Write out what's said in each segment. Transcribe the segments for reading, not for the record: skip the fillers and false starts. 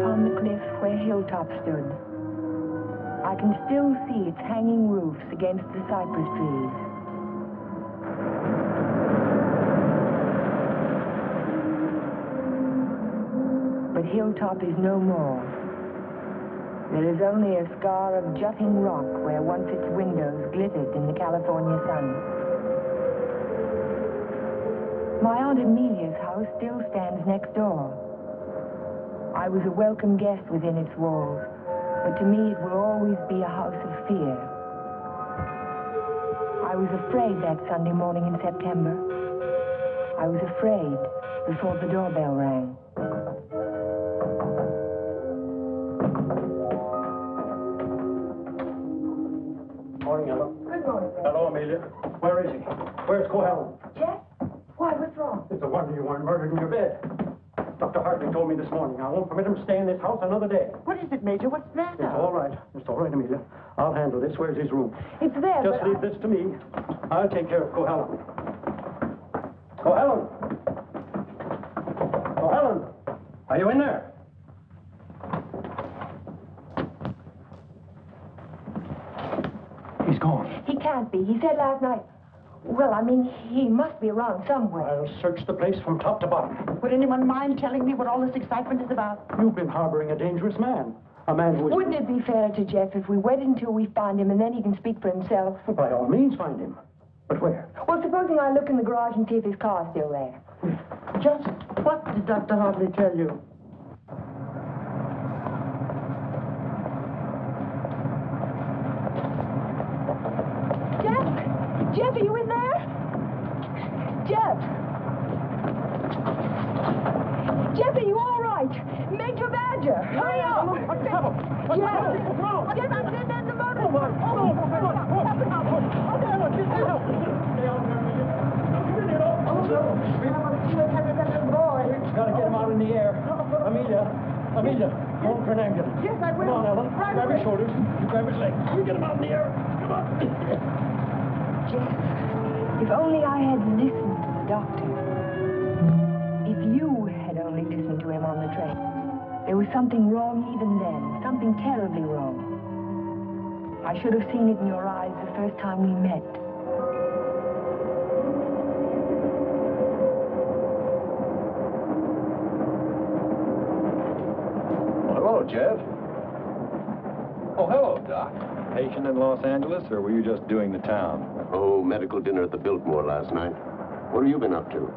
upon the cliff where Hilltop stood. I can still see its hanging roofs against the cypress trees. But Hilltop is no more. There is only a scar of jutting rock where once its windows glittered in the California sun. My Aunt Amelia's house still stands next door. I was a welcome guest within its walls, but to me it will always be a house of fear. I was afraid that Sunday morning in September. I was afraid before the doorbell rang. Morning, Ella. Good morning, Ray. Hello, Amelia. Where is he? Where's Cohalan? Jeff? Why, what's wrong? It's a wonder you weren't murdered in your bed. Dr. Hartley told me this morning I won't permit him to stay in this house another day. What is it, Major? What's the matter? It's all right. It's all right, Amelia. I'll handle this. Where's his room? It's there, Just leave this to me. I'll take care of Cohalan. Cohalan! Cohalan! Are you in there? He's gone. He can't be. He said last night... Well, I mean, he must be around somewhere. I'll search the place from top to bottom. Would anyone mind telling me what all this excitement is about? You've been harboring a dangerous man. A man who is... Wouldn't it be fair to Jeff if we waited until we find him and then he can speak for himself? Well, by all means, find him. But where? Well, supposing I look in the garage and see if his car's still there. Just what did Dr. Hartley tell you? Jeff, are you in there? Jeff! Jeff, are you all right? Major Badger! Hurry up! What's the trouble? What's the trouble? What's wrong? Jeff, I'm sitting in the motor. Oh, my. Gotta get him out in the air. Amelia, call for an ambulance. Yes, I will. Come on, Ella. Right grab away. his shoulders. You grab his legs. You get him out in the air. Come on. Jeff, if only I had listened to the doctor. If you had only listened to him on the train. There was something wrong even then. Something terribly wrong. I should have seen it in your eyes the first time we met. Hello, Jeff. Oh, hello, Doc. Patient in Los Angeles, or were you just doing the town? Oh, medical dinner at the Biltmore last night. What have you been up to?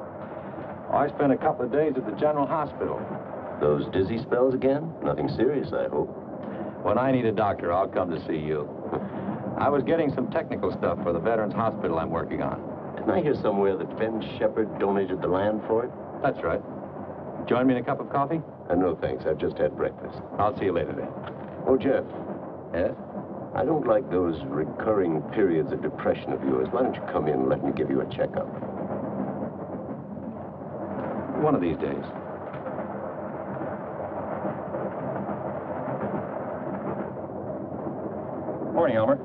I spent a couple of days at the General Hospital. Those dizzy spells again? Nothing serious, I hope. When I need a doctor, I'll come to see you. I was getting some technical stuff for the Veterans Hospital I'm working on. Didn't I hear somewhere that Ben Shepherd donated the land for it? That's right. Join me in a cup of coffee? No, thanks. I've just had breakfast. I'll see you later then. Oh, Jeff. Yes? I don't like those recurring periods of depression of yours. Why don't you come in and let me give you a checkup? One of these days. Morning, Elmer.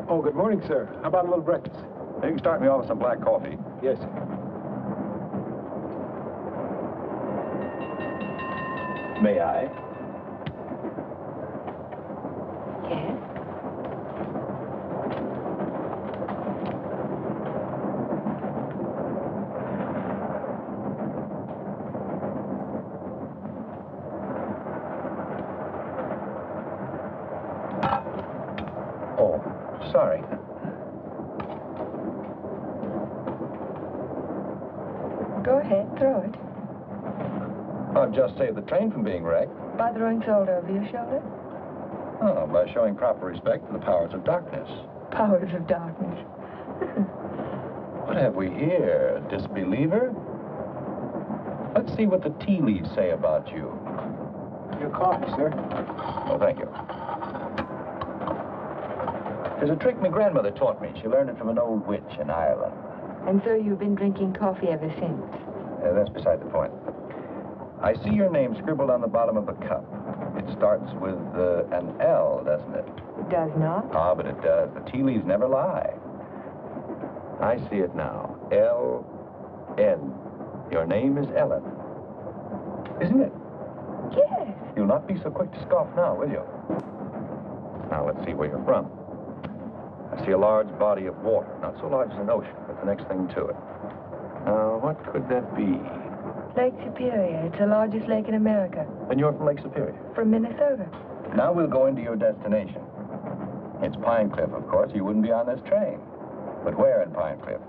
Oh, good morning, sir. How about a little breakfast? You can start me off with some black coffee. Yes, sir. May I? Yes? Oh, sorry. Go ahead, throw it. I've just saved the train from being wrecked. By throwing salt over your shoulder? Oh, by showing proper respect for the powers of darkness. Powers of darkness. What have we here? A disbeliever? Let's see what the tea leaves say about you. Your coffee, sir. Oh, thank you. There's a trick my grandmother taught me. She learned it from an old witch in Ireland. And so you've been drinking coffee ever since? That's beside the point. I see your name scribbled on the bottom of the cup. It starts with an L, doesn't it? It does not? Ah, but it does. The tea leaves never lie. I see it now. L-N. Your name is Ellen. Isn't it? Yes. You'll not be so quick to scoff now, will you? Now, let's see where you're from. I see a large body of water. Not so large as an ocean, but the next thing to it. Now, what could that be? Lake Superior. It's the largest lake in America. And you're from Lake Superior? From Minnesota. Now we'll go into your destination. It's Pine Cliff, of course. You wouldn't be on this train. But where in Pine Cliff?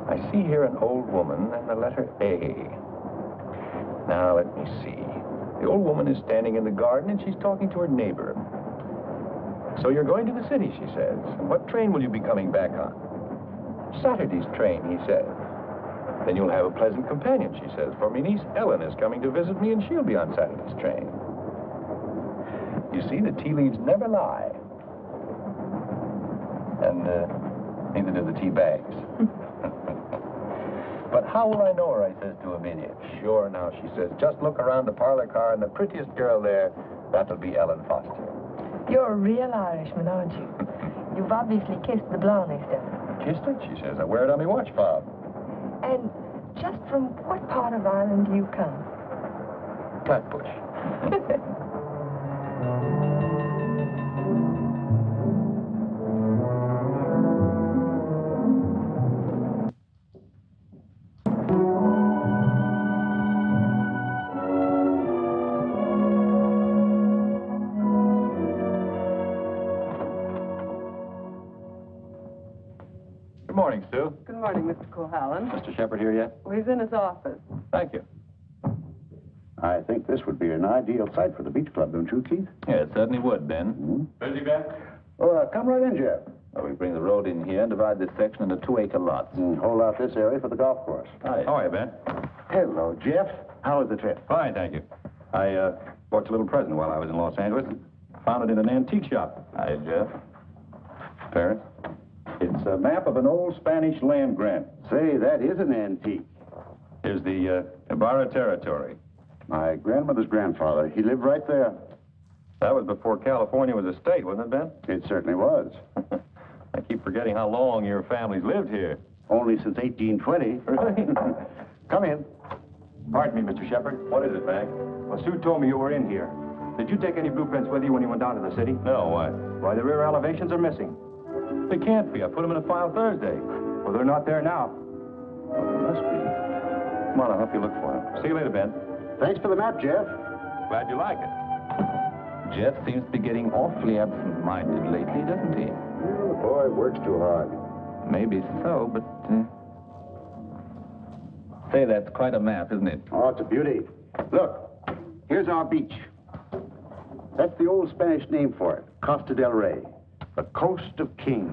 I see here an old woman and the letter A. Now, let me see. The old woman is standing in the garden and she's talking to her neighbor. So you're going to the city, she says. What train will you be coming back on? Saturday's train, he says. Then you'll have a pleasant companion, she says, for my niece Ellen is coming to visit me and she'll be on Saturday's train. You see, the tea leaves never lie. And neither do the tea bags. But how will I know her, I says to Amelia. Sure now, she says, just look around the parlor car and the prettiest girl there, that'll be Ellen Foster. You're a real Irishman, aren't you? You've obviously kissed the blonde this time. Kissed it, she says. I wear it on my watch fob. And just from what part of Ireland do you come? Flatbush. Good morning, Stu. Good morning, Mr. Cohalan. Mr. Shepard here yet? Well, he's in his office. Thank you. I think this would be an ideal site for the beach club, don't you, Keith? Yeah, it certainly would, Ben. Busy, Ben? Oh, come right in, Jeff. Well, we bring the road in here and divide this section into 2-acre lots. And hold out this area for the golf course. Hi. How are you, Ben? Hello, Jeff. How was the trip? Fine, thank you. I bought you a little present while I was in Los Angeles. Found it in an antique shop. Hi, Jeff. Parrot? It's a map of an old Spanish land grant. Say, that is an antique. Here's the Ibarra territory. My grandmother's grandfather, he lived right there. That was before California was a state, wasn't it, Ben? It certainly was. I keep forgetting how long your family's lived here. Only since 1820. Really? Come in. Pardon me, Mr. Shepard. What is it, Mac? Well, Sue told me you were in here. Did you take any blueprints with you when you went down to the city? No, why? Why, the rear elevations are missing. They can't be. I put them in a file Thursday. Well, they're not there now. Well, they must be. Come on, I'll help you look for them. See you later, Ben. Thanks for the map, Jeff. Glad you like it. Jeff seems to be getting awfully absent-minded lately, doesn't he? The boy works too hard. Maybe so, but... Say, that's quite a map, isn't it? Oh, it's a beauty. Look, here's our beach. That's the old Spanish name for it, Costa del Rey, the Coast of Kings.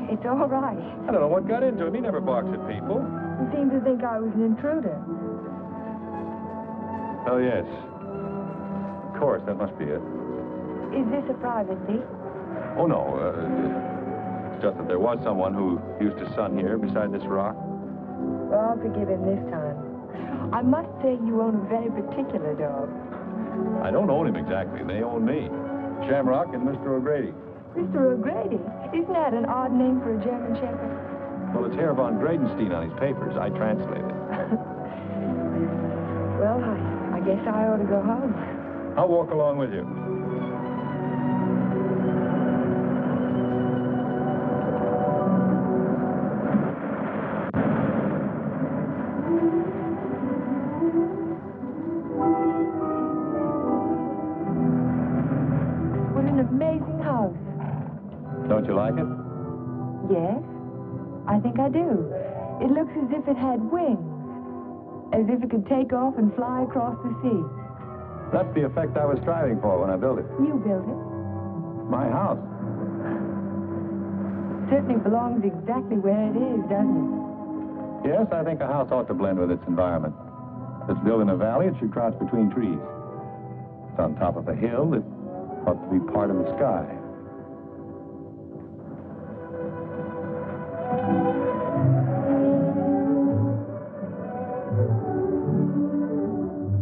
It's all right. I don't know what got into him. He never barks at people. He seemed to think I was an intruder. Oh, yes. Of course, that must be it. Is this a private beach? Oh, no. It's just that there was someone who used to sun here beside this rock. Well, I'll forgive him this time. I must say you own a very particular dog. I don't own him exactly. They own me. Shamrock and Mr. O'Grady. Mr. O'Grady? Isn't that an odd name for a German Shepherd? Well, it's Herr von Gradenstein on his papers. I translated. Well, I guess I ought to go home. I'll walk along with you. What an amazing house. Don't you like it? Yes, I think I do. It looks as if it had wings. As if it could take off and fly across the sea. That's the effect I was striving for when I built it. You built it. My house. Certainly belongs exactly where it is, doesn't it? Yes, I think a house ought to blend with its environment. If it's built in a valley, it should crouch between trees. If it's on top of a hill, it ought to be part of the sky.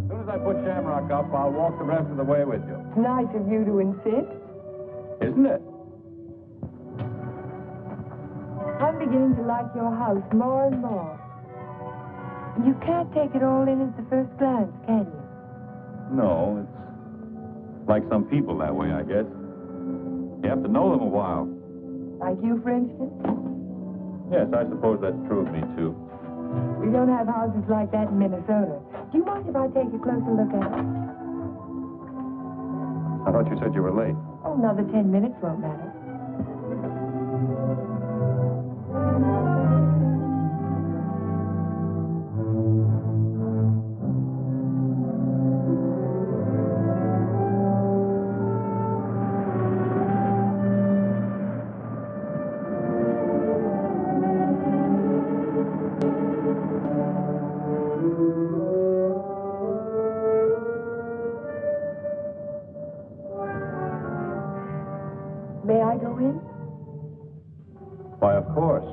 As soon as I put Shamrock up, I'll walk the rest of the way with you. Nice of you to insist. Isn't it? I'm beginning to like your house more and more. You can't take it all in at the first glance, can you? No, it's like some people that way, I guess. You have to know them a while. Like you, for instance? Yes, I suppose that's true of me, too. We don't have houses like that in Minnesota. Do you mind if I take a closer look at it? I thought you said you were late. Oh, another 10 minutes won't matter. May I go in? Why, of course.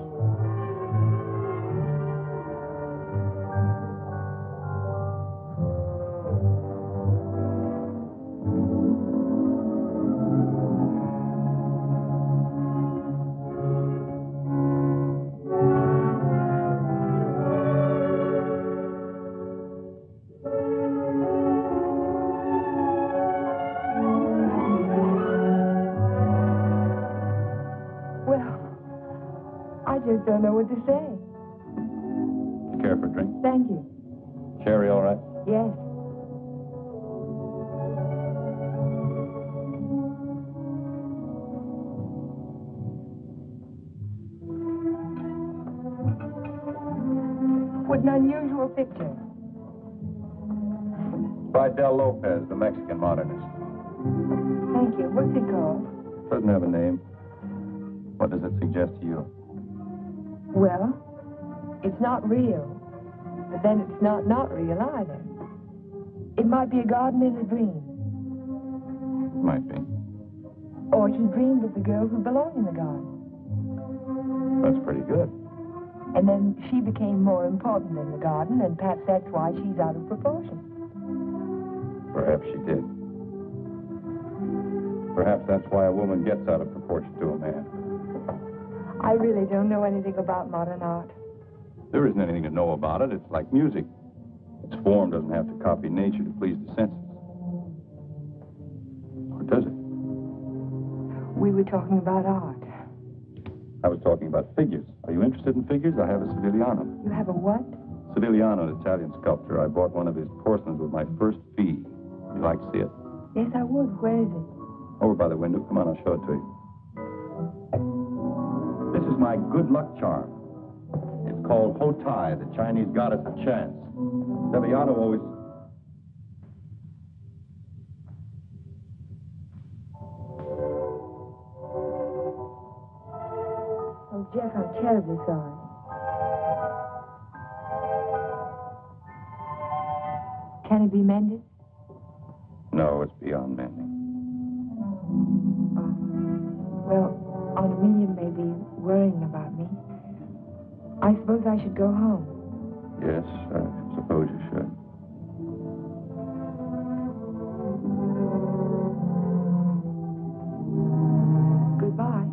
I just don't know what to say. You care for a drink? Thank you. Sherry, all right? Yes. What an unusual picture. By Del Lopez, the Mexican modernist. Thank you. What's it called? Doesn't have a name. What does it suggest to you? Well, it's not real, but then it's not real either. It might be a garden in a dream. Might be. Or he dreamed of the girl who belonged in the garden. That's pretty good. And then she became more important in the garden, and perhaps that's why she's out of proportion. Perhaps she did. Perhaps that's why a woman gets out of proportion to a man. I really don't know anything about modern art. There isn't anything to know about it. It's like music. Its form doesn't have to copy nature to please the senses. Or does it? We were talking about art. I was talking about figures. Are you interested in figures? I have a Sivigliano. You have a what? Sivigliano, an Italian sculptor. I bought one of his porcelains with my first fee. Would you like to see it? Yes, I would. Where is it? Over by the window. Come on, I'll show it to you. This is my good luck charm. It's called Ho Tai, the Chinese goddess of chance. Sivigliano always... Oh, Jeff, I'm terribly sorry. Can it be mended? No, it's beyond mending. Well, Aunt Amelia may be worrying about me. I suppose I should go home. Yes, I suppose you should. Goodbye.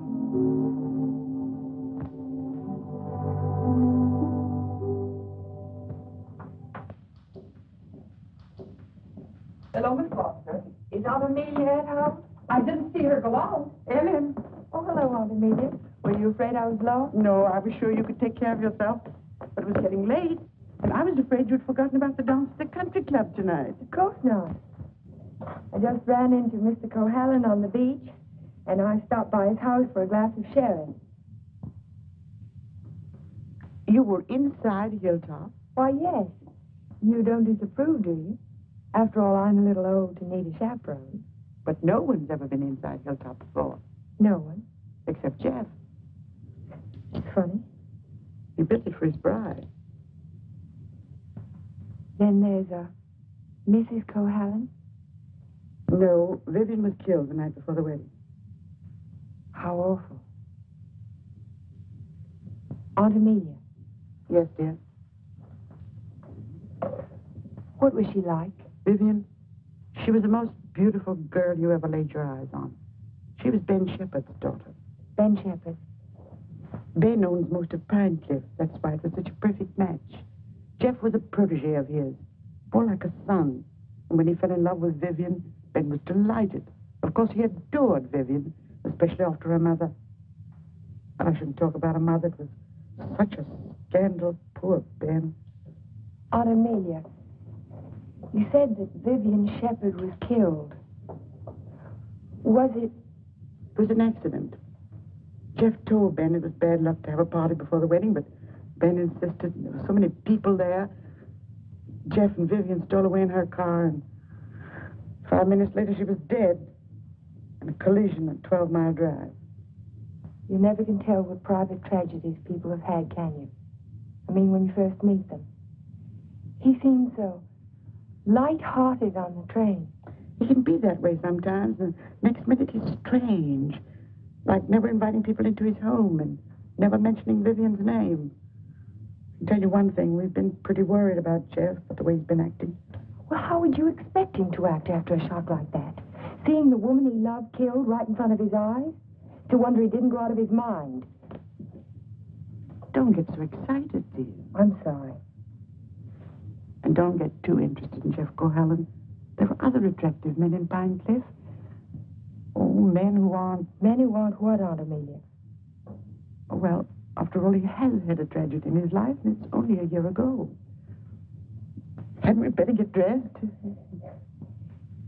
Hello, Miss Foster. Is Aunt Amelia at home? I didn't see her go out. Ellen. Oh, hello, Aunt Amelia. Were you afraid I was lost? No, I was sure you could take care of yourself. But it was getting late, and I was afraid you'd forgotten about the dance at the country club tonight. Of course not. I just ran into Mr. Cohalan on the beach, and I stopped by his house for a glass of sherry. You were inside Hilltop? Why, yes. You don't disapprove, do you? After all, I'm a little old to need a chaperone. But no one's ever been inside Hilltop before, No one. except Jeff. It's funny. He built it for his bride. Then there's a Mrs. Cohalan. No, Vivian was killed the night before the wedding. How awful. Aunt Amelia, Yes, dear. what was she like? Vivian, she was the most beautiful girl you ever laid your eyes on. She was Ben Shepherd's daughter. Ben Shepherd. Ben owns most of Pine Cliff. That's why it was such a perfect match. Jeff was a protege of his, more like a son. And when he fell in love with Vivian, Ben was delighted. Of course, he adored Vivian, especially after her mother. But I shouldn't talk about a mother. It was such a scandal. Poor Ben. Aunt Amelia, you said that Vivian Shepherd was killed. Was it? It was an accident. Jeff told Ben it was bad luck to have a party before the wedding, but Ben insisted. There were so many people there. Jeff and Vivian stole away in her car, and 5 minutes later she was dead in a collision at 12-Mile Drive. You never can tell what private tragedies people have had, can you? I mean, when you first meet them. He seemed so light-hearted on the train. He can be that way sometimes, and next minute he's strange. Like never inviting people into his home and never mentioning Vivian's name. I can tell you one thing, we've been pretty worried about Jeff, but the way he's been acting. Well, how would you expect him to act after a shock like that? Seeing the woman he loved killed right in front of his eyes? To wonder he didn't go out of his mind. Don't get so excited, dear. I'm sorry. And don't get too interested in Jeff Cohalan. There are other attractive men in Pine Cliff. Oh, men who aren't... Men who aren't what, Aunt Amelia? Oh, well, after all, he has had a tragedy in his life, and it's only a year ago. Hadn't we better get dressed?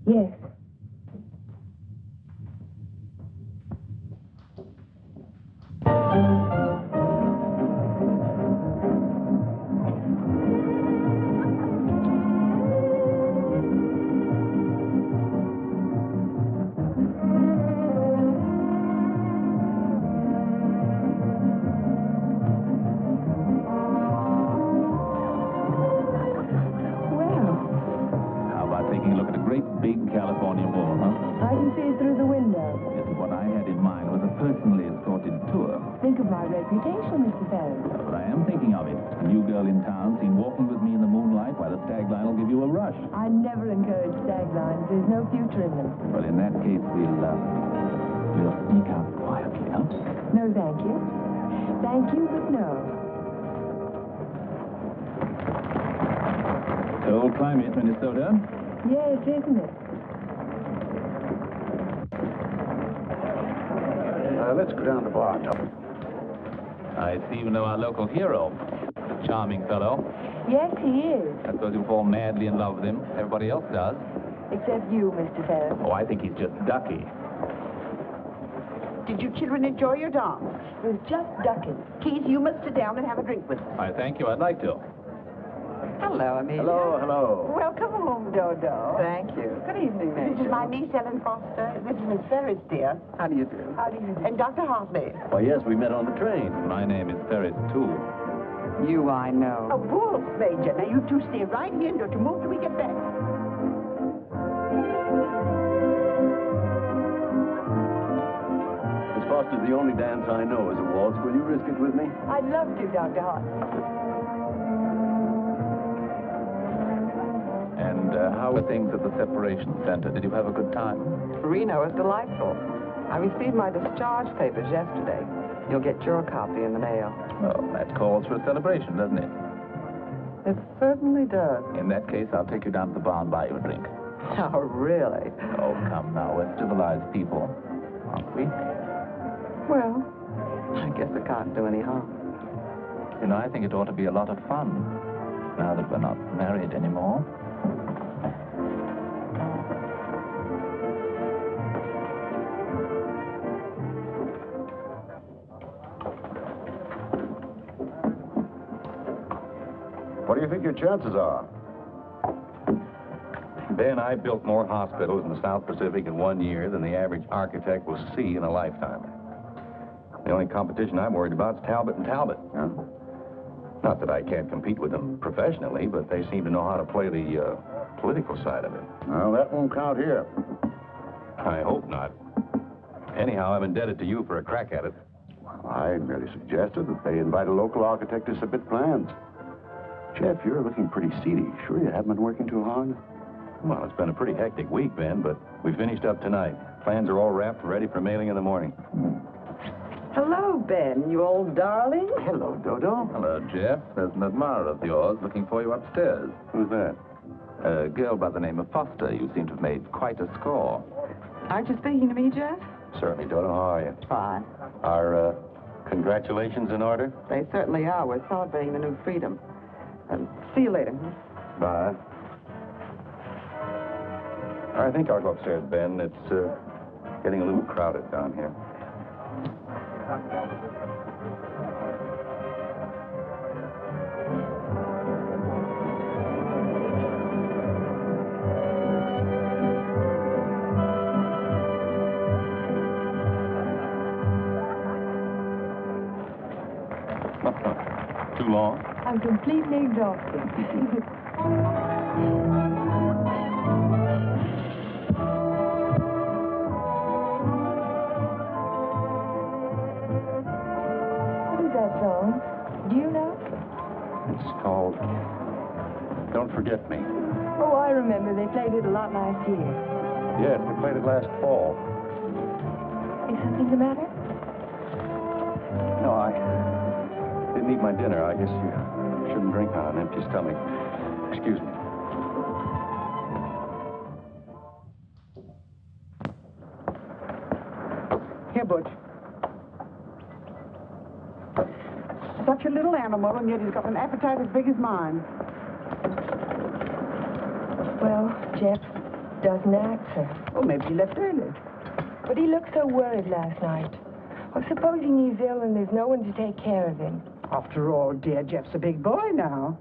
Yes. California wall, huh? I can see it through the window. Yes, what I had in mind was a personally escorted tour. Think of my reputation, Mr. Ferris. But I am thinking of it. A new girl in town seen walking with me in the moonlight, why the stag line will give you a rush. I never encourage stag lines. There's no future in them. Well, in that case, we'll sneak out quietly, huh? No, thank you. Thank you, but no. Cold climate, Minnesota. Yes, isn't it? Let's go down the block. I see you know our local hero. Charming fellow. Yes, he is. I suppose you fall madly in love with him. Everybody else does. Except you, Mr. Ferris. Oh, I think he's just ducky. Did you children enjoy your dance? It was just ducking. Keith, you must sit down and have a drink with us. I thank you. I'd like to. Hello, Amelia. Hello, hello. Welcome home, Dodo. Thank you. Good evening, Major. This is my niece, Ellen Foster. This is Miss Ferris, dear. How do you do? How do you do? And Dr. Hartley. Why, yes, we met on the train. My name is Ferris, too. You, I know. A wolf, Major. Now, you two stay right here and don't you move till we get back. Miss Foster, the only dance I know is a waltz. Will you risk it with me? I'd love to, Dr. Hartley. And how were things at the separation center? Did you have a good time? Reno is delightful. I received my discharge papers yesterday. You'll get your copy in the mail. Well, that calls for a celebration, doesn't it? It certainly does. In that case, I'll take you down to the bar and buy you a drink. Oh, really? Oh, come now. We're civilized people, aren't we? Well, I guess it can't do any harm. You know, I think it ought to be a lot of fun, now that we're not married anymore. What do you think your chances are? Ben, I built more hospitals in the South Pacific in 1 year than the average architect will see in a lifetime. The only competition I'm worried about is Talbot and Talbot. Huh? Not that I can't compete with them professionally, but they seem to know how to play the political side of it. Well, that won't count here. I hope not. Anyhow, I'm indebted to you for a crack at it. Well, I merely suggested that they invite a local architect to submit plans. Jeff, you're looking pretty seedy. Sure you haven't been working too hard? Well, it's been a pretty hectic week, Ben, but we finished up tonight. Plans are all wrapped and ready for mailing in the morning. Hello, Ben, you old darling. Hello, Dodo. Hello, Jeff. There's an admirer of yours looking for you upstairs. Who's that? A girl by the name of Foster. You seem to have made quite a score. Aren't you speaking to me, Jeff? Certainly, Dodo. How are you? Fine. Are congratulations in order? They certainly are. We're celebrating the new freedom. See you later. Bye. I think I'll go upstairs, Ben. It's getting a little crowded down here. Too long? I'm completely exhausted. What is that song? Do you know? It's called Don't Forget Me. Oh, I remember. They played it a lot last year. Yes, we played it last fall. Is something the matter? No, I didn't eat my dinner. I guess you shouldn't drink on an empty stomach. Excuse me. Here, Butch. Such a little animal, and yet he's got an appetite as big as mine. Well, Jeff doesn't answer. Oh, maybe he left early. But he looked so worried last night. Well, supposing he's ill and there's no one to take care of him. After all, dear, Jeff's a big boy now.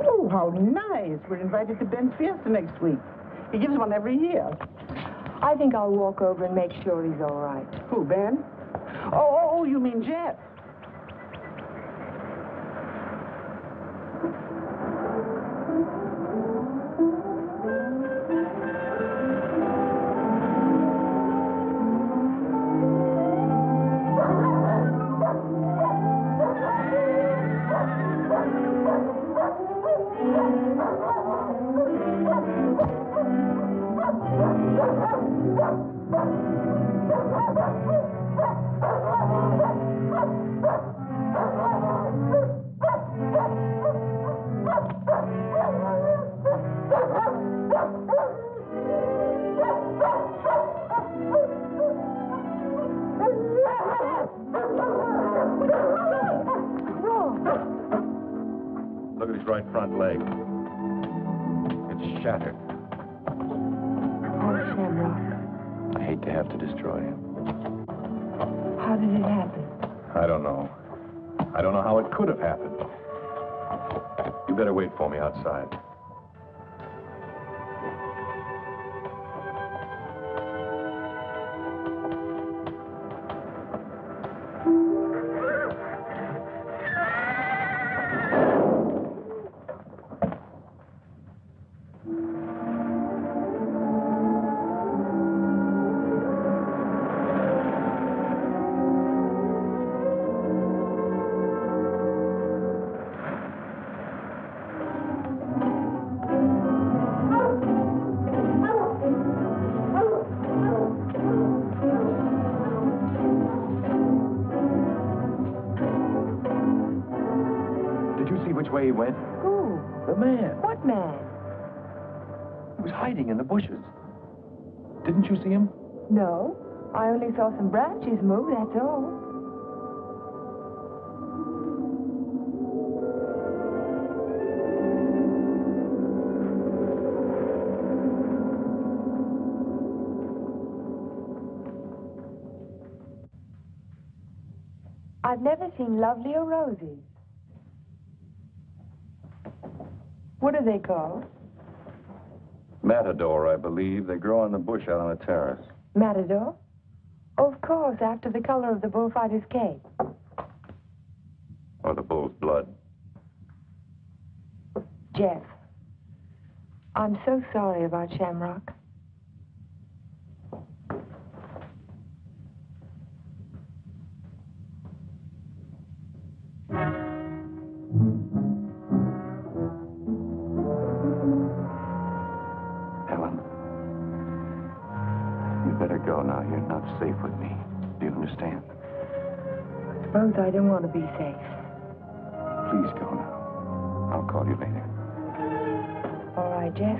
Oh, how nice. We're invited to Ben's Fiesta next week. He gives one every year. I think I'll walk over and make sure he's all right. Who, Ben? Oh, you mean Jeff? Look at his right front leg. It's shattered. Oh, Shamrock. I hate to have to destroy him. How did it happen? I don't know. I don't know how it could have happened. You better wait for me outside. Which way he went? Who? The man. What man? He was hiding in the bushes. Didn't you see him? No. I only saw some branches move, that's all. I've never seen lovelier roses. What are they called? Matador, I believe. They grow on the bush out on the terrace. Matador? Oh, of course, after the color of the bullfighter's cape. Or the bull's blood. Jeff, I'm so sorry about Shamrock. Helen, you better go now. You're not safe with me. Do you understand? I suppose I don't want to be safe. Please go now. I'll call you later. All right, Jeff.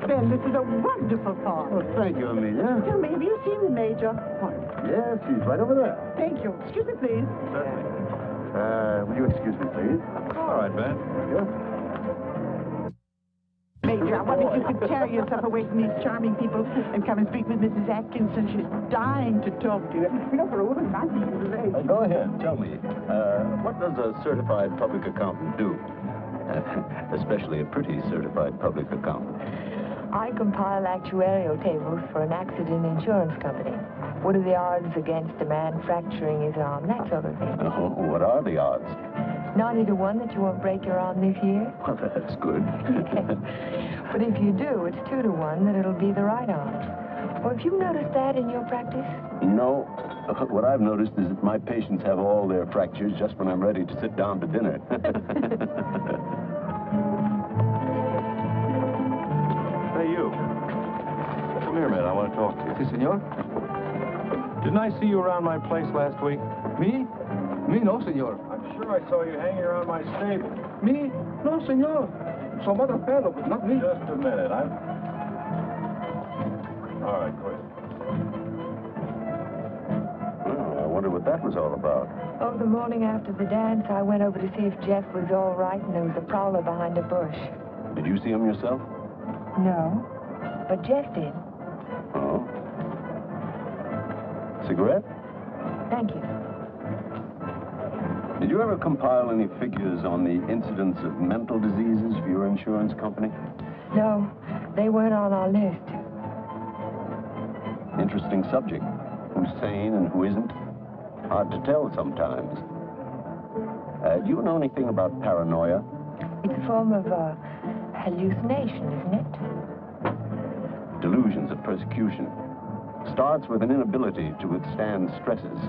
Ben, this is a wonderful car. Oh, thank you, Amelia. Tell me, have you seen the Major? Yes, he's right over there. Thank you. Excuse me, please. Certainly. Will you excuse me, please? All right, Ben. Major, I wonder if you could tear yourself away from these charming people and come and speak with Mrs. Atkinson. She's dying to talk to you. You know, for over 90 years of age. Go ahead, tell me. What does a certified public accountant do? Especially a pretty certified public accountant. I compile actuarial tables for an accident insurance company. What are the odds against a man fracturing his arm? That sort of thing. Oh, what are the odds? 90 to 1 that you won't break your arm this year. Well, that's good. But if you do, it's 2 to 1 that it'll be the right arm. Well, have you noticed that in your practice? No. What I've noticed is that my patients have all their fractures just when I'm ready to sit down to dinner. Hey, you. Come here a minute. I want to talk to you. Si, senor. Didn't I see you around my place last week? Me? Me, no, senor. I'm sure I saw you hanging around my stable. Me? No, senor. Some other fellow, but not me. Just a minute. All right, go ahead. Well, I wonder what that was all about. Oh, the morning after the dance, I went over to see if Jeff was all right, and there was a prowler behind a bush. Did you see him yourself? No, but Jeff did. Oh. Cigarette? Thank you. Did you ever compile any figures on the incidence of mental diseases for your insurance company? No, they weren't on our list. Interesting subject. Who's sane and who isn't? Hard to tell sometimes. Do you know anything about paranoia? It's a form of hallucination, isn't it? Delusions of persecution. Starts with an inability to withstand stresses.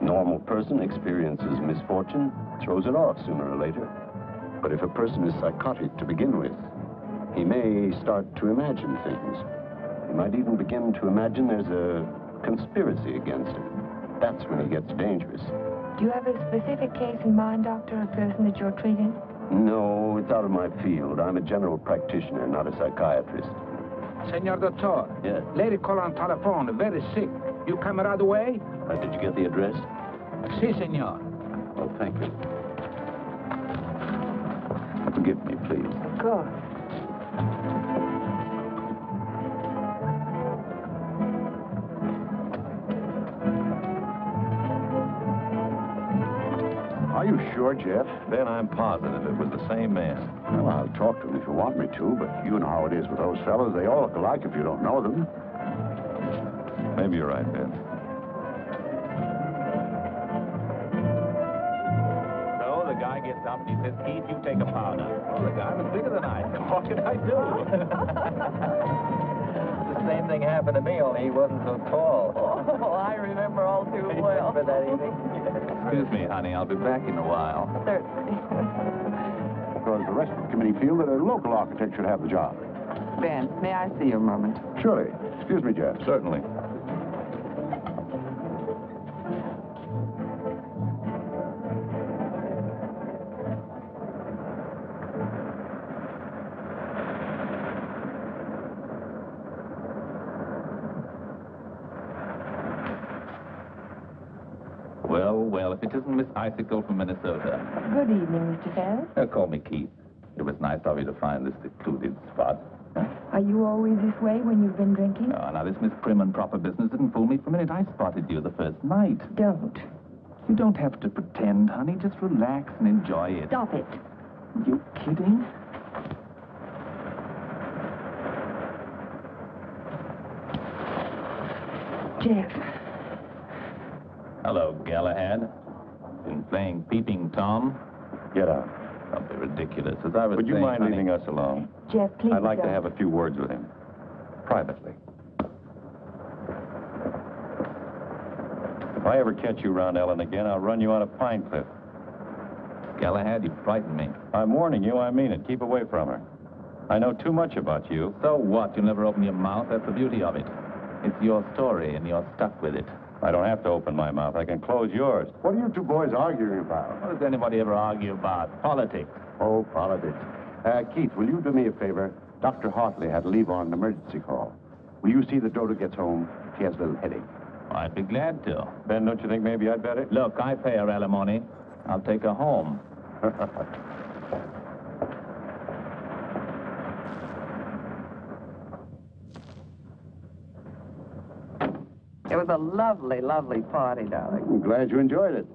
Normal person experiences misfortune, throws it off sooner or later. But if a person is psychotic to begin with, he may start to imagine things. He might even begin to imagine there's a conspiracy against him. That's when he gets dangerous. Do you have a specific case in mind, Doctor, a person that you're treating? No, it's out of my field. I'm a general practitioner, not a psychiatrist. Senor Doctor. Yes. Lady call on telephone, very sick. You come right away? Did you get the address? Si, senor. Oh, thank you. Forgive me, please. Of course. Are you sure, Jeff? Ben, I'm positive it was the same man. Well, I'll talk to him if you want me to, but you know how it is with those fellows. They all look alike if you don't know them. Maybe you're right, Ben. So the guy gets up and he says, Keith, you take a powder. Well, the guy was bigger than I. What can I do? The same thing happened to me, only he wasn't so tall. Oh, I remember all too well. Remember that evening? Excuse me, honey. I'll be back in a while. Certainly. Because the rest of the committee feel that a local architect should have the job. Ben, may I see you a moment? Surely. Excuse me, Jeff. Certainly. Well, if it isn't Miss Icicle from Minnesota. Good evening, Mr. Ferris. Call me Keith. It was nice of you to find this secluded spot. Are you always this way when you've been drinking? Oh, now, this Miss Prim and Proper business didn't fool me for a minute. I spotted you the first night. Don't. You don't have to pretend, honey. Just relax and enjoy it. Stop it. You kidding? Jeff. Hello, Galahad. Been playing Peeping Tom? Get out. Don't be ridiculous. As I was Would you saying, mind honey, leaving us alone? Jeff, please I'd like to don't. have a few words with him. Privately. If I ever catch you around Ellen again, I'll run you out of Pine Cliff. Galahad, you frightened me. I'm warning you, I mean it. Keep away from her. I know too much about you. So what? You never open your mouth. That's the beauty of it. It's your story, and you're stuck with it. I don't have to open my mouth. I can close yours. What are you two boys arguing about? What does anybody ever argue about? Politics. Oh, politics. Keith, will you do me a favor? Dr. Hartley had to leave on an emergency call. Will you see that Dodo gets home? She has a little headache. I'd be glad to. Ben, don't you think maybe I'd better? Look, I pay her alimony. I'll take her home. It was a lovely, lovely party, darling. I'm glad you enjoyed it.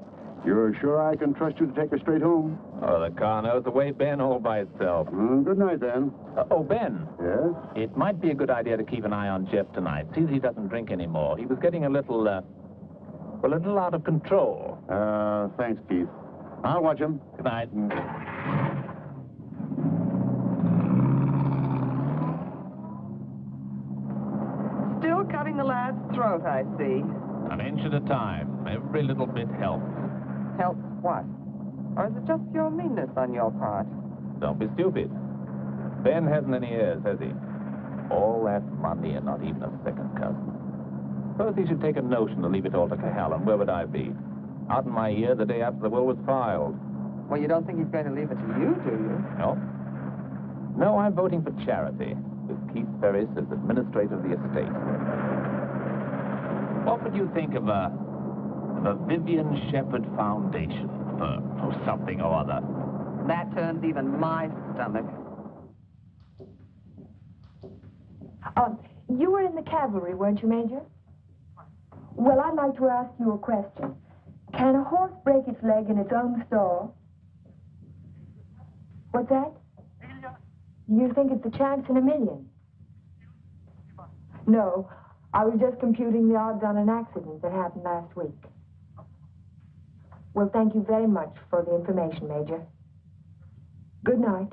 You're sure I can trust you to take her straight home? Oh, the car knows the way, Ben, all by itself. Good night, then. Oh, Ben. Yes? It might be a good idea to keep an eye on Jeff tonight. See that he doesn't drink anymore. He was getting a little out of control. Thanks, Keith. I'll watch him. Good night. Still cutting the lad's throat, I see. An inch at a time. Every little bit helps. Helps what? Or is it just pure meanness on your part? Don't be stupid. Ben hasn't any heirs, has he? All that money and not even a second cousin. Suppose he should take a notion to leave it all to Cohalan. Where would I be? Out in my ear the day after the will was filed. Well, you don't think he's going to leave it to you, do you? No. No, I'm voting for charity, with Keith Ferris as administrator of the estate. What would you think of a Vivian Shepherd Foundation for something or other? That turns even my stomach. You were in the cavalry, weren't you, Major? Well, I'd like to ask you a question. Can a horse break its leg in its own stall? What's that? You think it's a chance in a million? No, I was just computing the odds on an accident that happened last week. Well, thank you very much for the information, Major. Good night.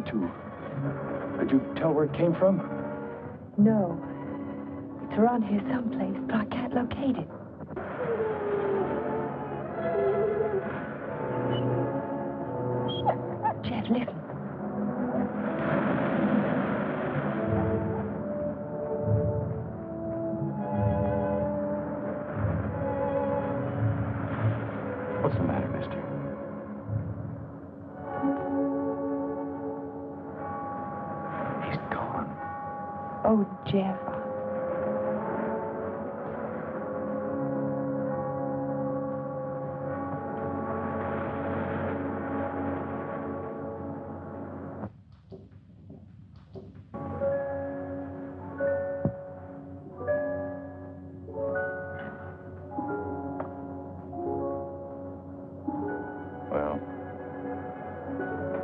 wanted to. Could you tell where it came from? No. It's around here someplace, but I can't locate it. Jeff, listen. What's the matter, mister? He's gone. Oh, Jeff. Well,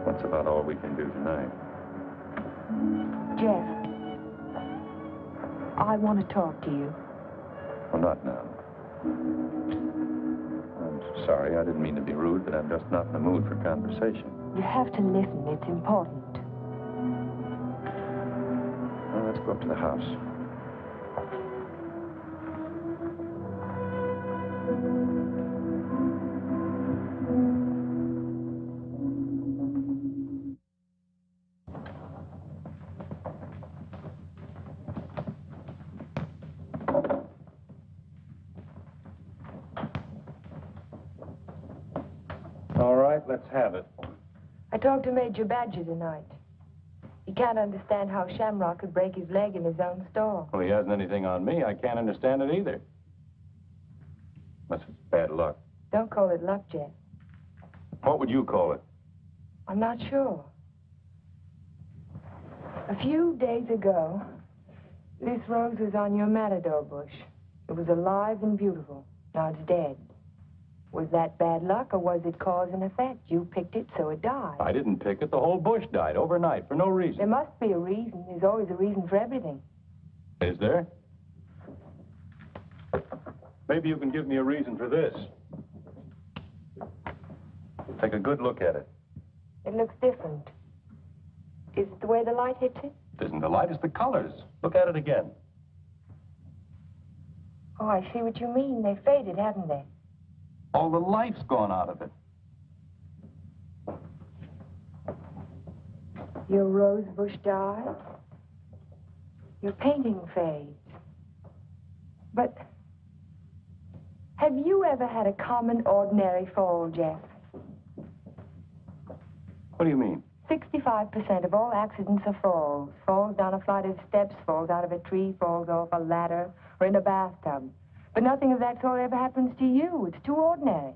that's about all we can do tonight. Jeff, I want to talk to you. Well, not now. I'm sorry, I didn't mean to be rude, but I'm just not in the mood for conversation. You have to listen. It's important. Well, let's go up to the house. All right, let's have it. I talked to Major Badger tonight. He can't understand how Shamrock could break his leg in his own store. Well, he hasn't anything on me. I can't understand it either. That's bad luck. Don't call it luck, Jeff. What would you call it? I'm not sure. A few days ago, this rose was on your matador bush. It was alive and beautiful. Now it's dead. Was that bad luck, or was it cause and effect? You picked it, so it died. I didn't pick it. The whole bush died overnight for no reason. There must be a reason. There's always a reason for everything. Is there? Maybe you can give me a reason for this. Take a good look at it. It looks different. Is it the way the light hits it? It isn't the light, it's the colors. Look at it again. Oh, I see what you mean. They faded, haven't they? All the life's gone out of it. Your rose bush died. Your painting fades. But have you ever had a common, ordinary fall, Jeff? What do you mean? 65% of all accidents are falls. Falls down a flight of steps, falls out of a tree, falls off a ladder, or in a bathtub. But nothing of that sort ever happens to you. It's too ordinary.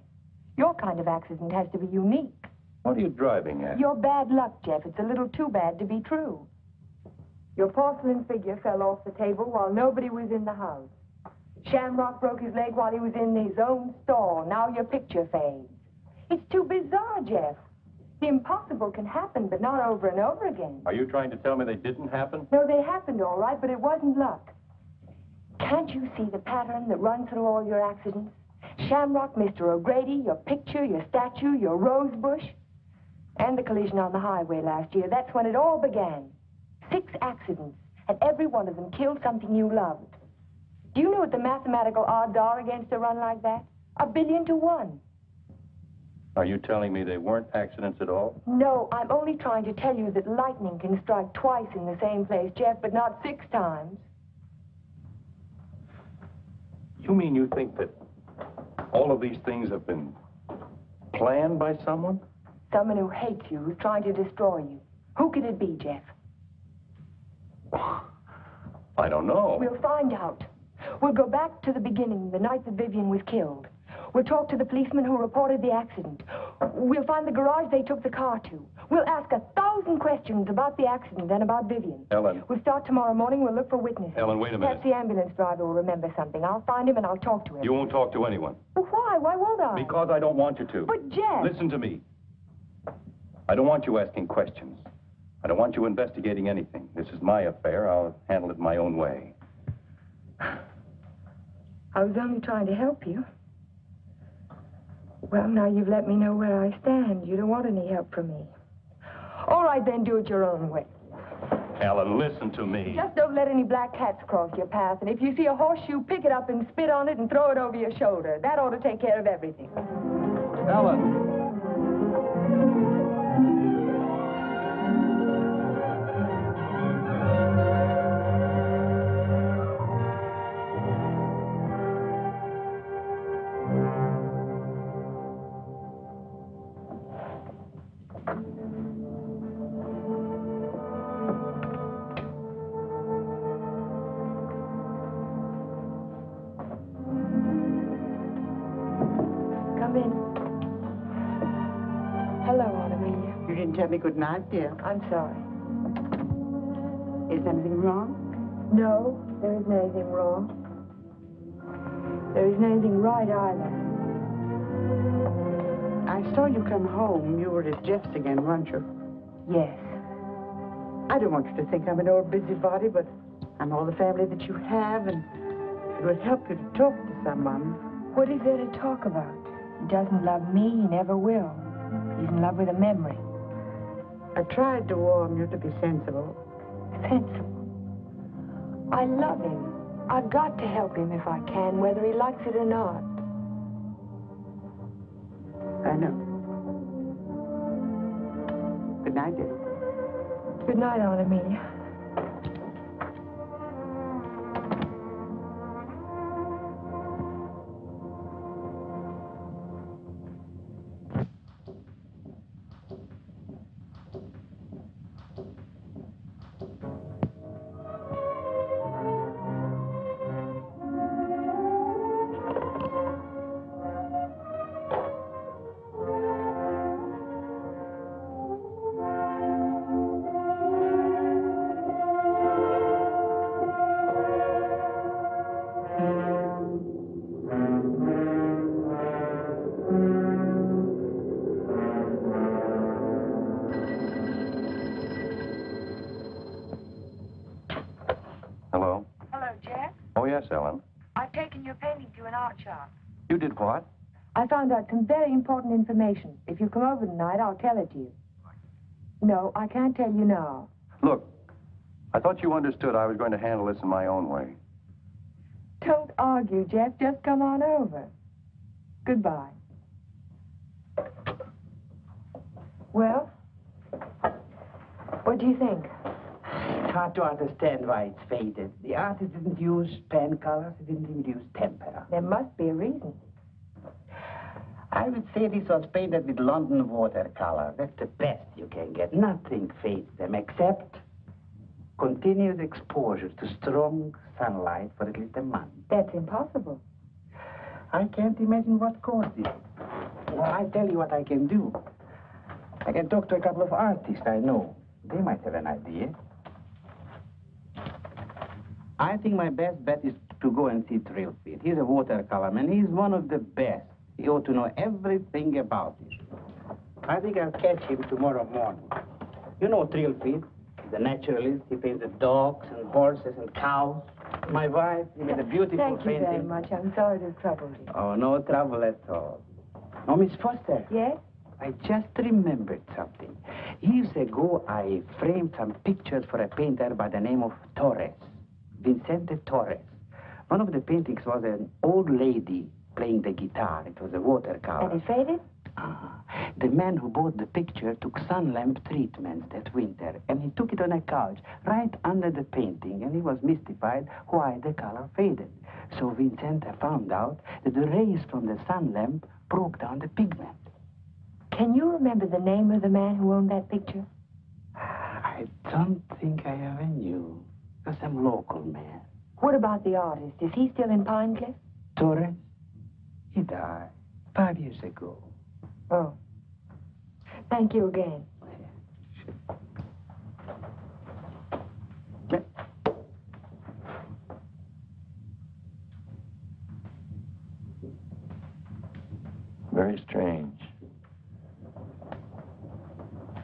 Your kind of accident has to be unique. What are you driving at? Your bad luck, Jeff. It's a little too bad to be true. Your porcelain figure fell off the table while nobody was in the house. Shamrock broke his leg while he was in his own stall. Now your picture fades. It's too bizarre, Jeff. The impossible can happen, but not over and over again. Are you trying to tell me they didn't happen? No, they happened all right, but it wasn't luck. Can't you see the pattern that runs through all your accidents? Shamrock, Mr. O'Grady, your picture, your statue, your rose bush, and the collision on the highway last year. That's when it all began. 6 accidents, and every one of them killed something you loved. Do you know what the mathematical odds are against a run like that? 1 billion to 1. Are you telling me they weren't accidents at all? No, I'm only trying to tell you that lightning can strike twice in the same place, Jeff, but not 6 times. You mean you think that all of these things have been planned by someone? Someone who hates you, who's trying to destroy you. Who could it be, Jeff? I don't know. We'll find out. We'll go back to the beginning, the night that Vivian was killed. We'll talk to the policeman who reported the accident. We'll find the garage they took the car to. We'll ask 1,000 questions about the accident and about Vivian. Ellen. We'll start tomorrow morning. We'll look for witnesses. Ellen, wait a minute. Perhaps the ambulance driver will remember something. I'll find him and I'll talk to him. You won't talk to anyone. Well, why? Why won't I? Because I don't want you to. But, Jeff... Listen to me. I don't want you asking questions. I don't want you investigating anything. This is my affair. I'll handle it my own way. I was only trying to help you. Well, now you've let me know where I stand. You don't want any help from me. All right, then, do it your own way. Helen, listen to me. Just don't let any black cats cross your path. And if you see a horseshoe, pick it up and spit on it and throw it over your shoulder. That ought to take care of everything. Helen. Tell me good night, dear. I'm sorry. Is anything wrong? No, there isn't anything wrong. There isn't anything right either. I saw you come home. You were at Jeff's again, weren't you? Yes. I don't want you to think I'm an old busybody, but I'm all the family that you have, and it would help you to talk to someone. What is there to talk about? He doesn't love me. He never will. He's in love with a memory. I tried to warn you to be sensible. Sensible? I love him. I've got to help him if I can, whether he likes it or not. I know. Good night, dear. Good night, Aunt Amelia. Ellen. I've taken your painting to an art shop. You did what? I found out some very important information. If you come over tonight, I'll tell it to you. No, I can't tell you now. Look, I thought you understood I was going to handle this in my own way. Don't argue, Jeff. Just come on over. Goodbye. Well, what do you think? It's hard to understand why it's faded. The artist didn't use pen colors, he didn't even use tempera. There must be a reason. I would say this was painted with London watercolor. That's the best you can get. Nothing fades them except continuous exposure to strong sunlight for at least a month. That's impossible. I can't imagine what caused it. Well, I'll tell you what I can do. I can talk to a couple of artists I know. They might have an idea. I think my best bet is to go and see Trilfit. He's a watercolor man. He's one of the best. He ought to know everything about it. I think I'll catch him tomorrow morning. You know Trilfit, the naturalist. He paints the dogs and horses and cows. My wife, he made a beautiful painting. painting. Thank you very much. I'm sorry to have troubled you. Oh, no trouble at all. Oh, Miss Foster. Yes? I just remembered something. Years ago, I framed some pictures for a painter by the name of Torres, Vicente Torres. One of the paintings was an old lady playing the guitar. It was a watercolor. And it faded? The man who bought the picture took sun lamp treatments that winter, and he took it on a couch right under the painting, and he was mystified why the color faded. So Vicente found out that the rays from the sun lamp broke down the pigment. Can you remember the name of the man who owned that picture? I don't think I ever knew. It was some local man. What about the artist? Is he still in Pine Cliff? Torres? He died 5 years ago. Oh. Thank you again. Yeah. Very strange.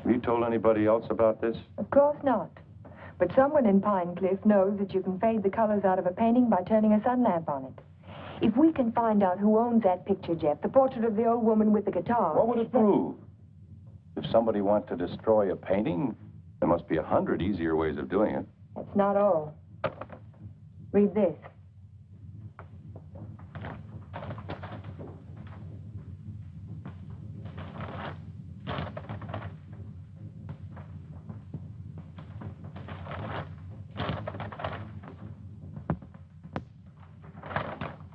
Have you told anybody else about this? Of course not. But someone in Pine Cliff knows that you can fade the colors out of a painting by turning a sun lamp on it. If we can find out who owns that picture, Jeff, the portrait of the old woman with the guitar... What would it prove? If somebody wants to destroy a painting, there must be 100 easier ways of doing it. That's not all. Read this.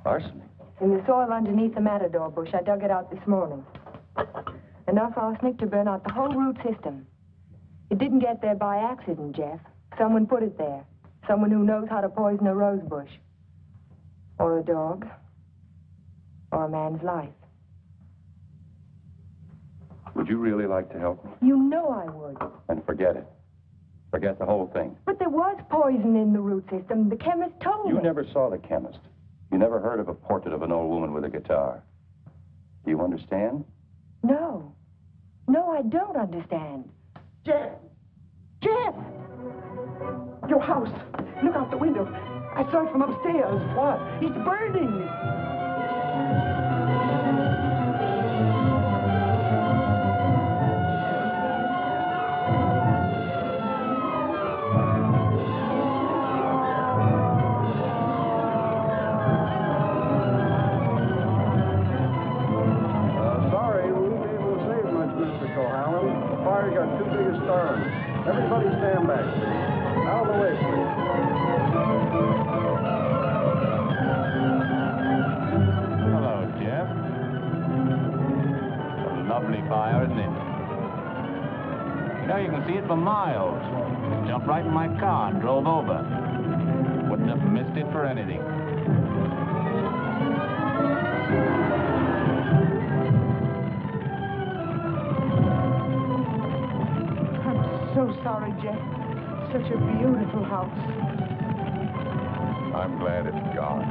Arsenic? In the soil underneath the matador bush, I dug it out this morning. Enough arsenic to burn out the whole root system. It didn't get there by accident, Jeff. Someone put it there. Someone who knows how to poison a rose bush. Or a dog. Or a man's life. Would you really like to help me? You know I would. And forget it. Forget the whole thing. But there was poison in the root system. The chemist told me. You never saw the chemist. You never heard of a portrait of an old woman with a guitar. Do you understand? No. No, I don't understand. Jeff! Jeff! Your house. Look out the window. I saw it from upstairs. What? It's burning. Sorry, we won't be able to save much, Mr. Cohalan. The fire's got too big a stern. Everybody stand back, please. Out of the way, please. Hello, Jeff. A lovely fire, isn't it? You know, you can see it for miles. Jumped right in my car and drove over. Wouldn't have missed it for anything. I'm so sorry, Jeff. Such a beautiful house. I'm glad it's gone.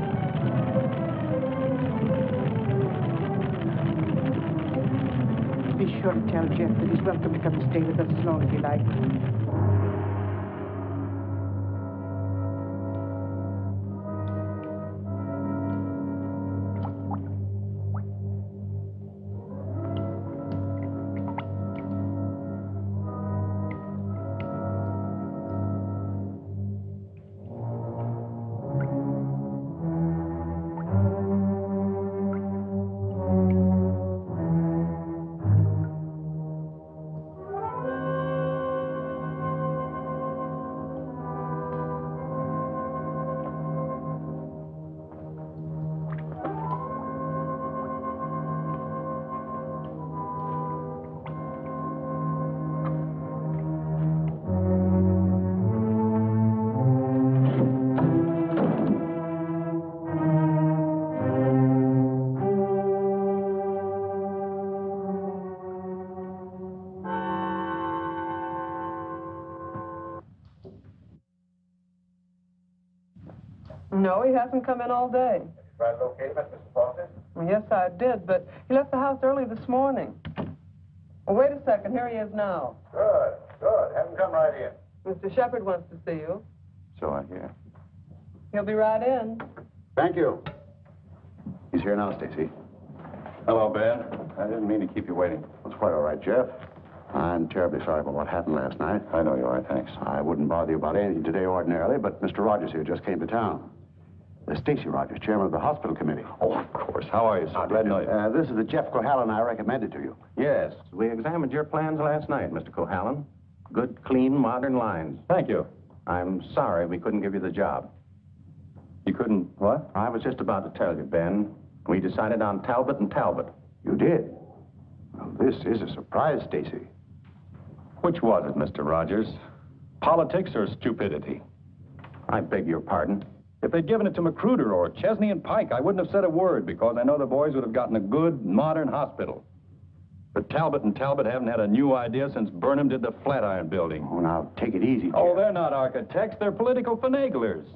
Be sure to tell Jeff that he's welcome to come and stay with us as long as he likes. No, he hasn't come in all day. Did you try to locate him at Mr. Foster's? Yes, I did, but he left the house early this morning. Well, wait a second. Here he is now. Good, good. Have him come right in. Mr. Shepard wants to see you. So I hear. He'll be right in. Thank you. He's here now, Stacy. Hello, Ben. I didn't mean to keep you waiting. It's quite all right, Jeff. I'm terribly sorry about what happened last night. I know you are, thanks. I wouldn't bother you about anything today ordinarily, but Mr. Rogers here just came to town. Stacy Rogers, chairman of the hospital committee. Oh, of course. How are you, sir? Glad to know you. This is the Jeff Cohalan I recommended to you. Yes, we examined your plans last night, Mr. Cohalan. Good, clean, modern lines. Thank you. I'm sorry we couldn't give you the job. You couldn't, what? I was just about to tell you, Ben. We decided on Talbot and Talbot. You did? Well, this is a surprise, Stacy. Which was it, Mr. Rogers? Politics or stupidity? I beg your pardon. If they'd given it to Magruder or Chesney and Pike, I wouldn't have said a word because I know the boys would have gotten a good, modern hospital. But Talbot and Talbot haven't had a new idea since Burnham did the Flatiron building. Oh, now, take it easy, Jeff. Oh, they're not architects. They're political finaglers.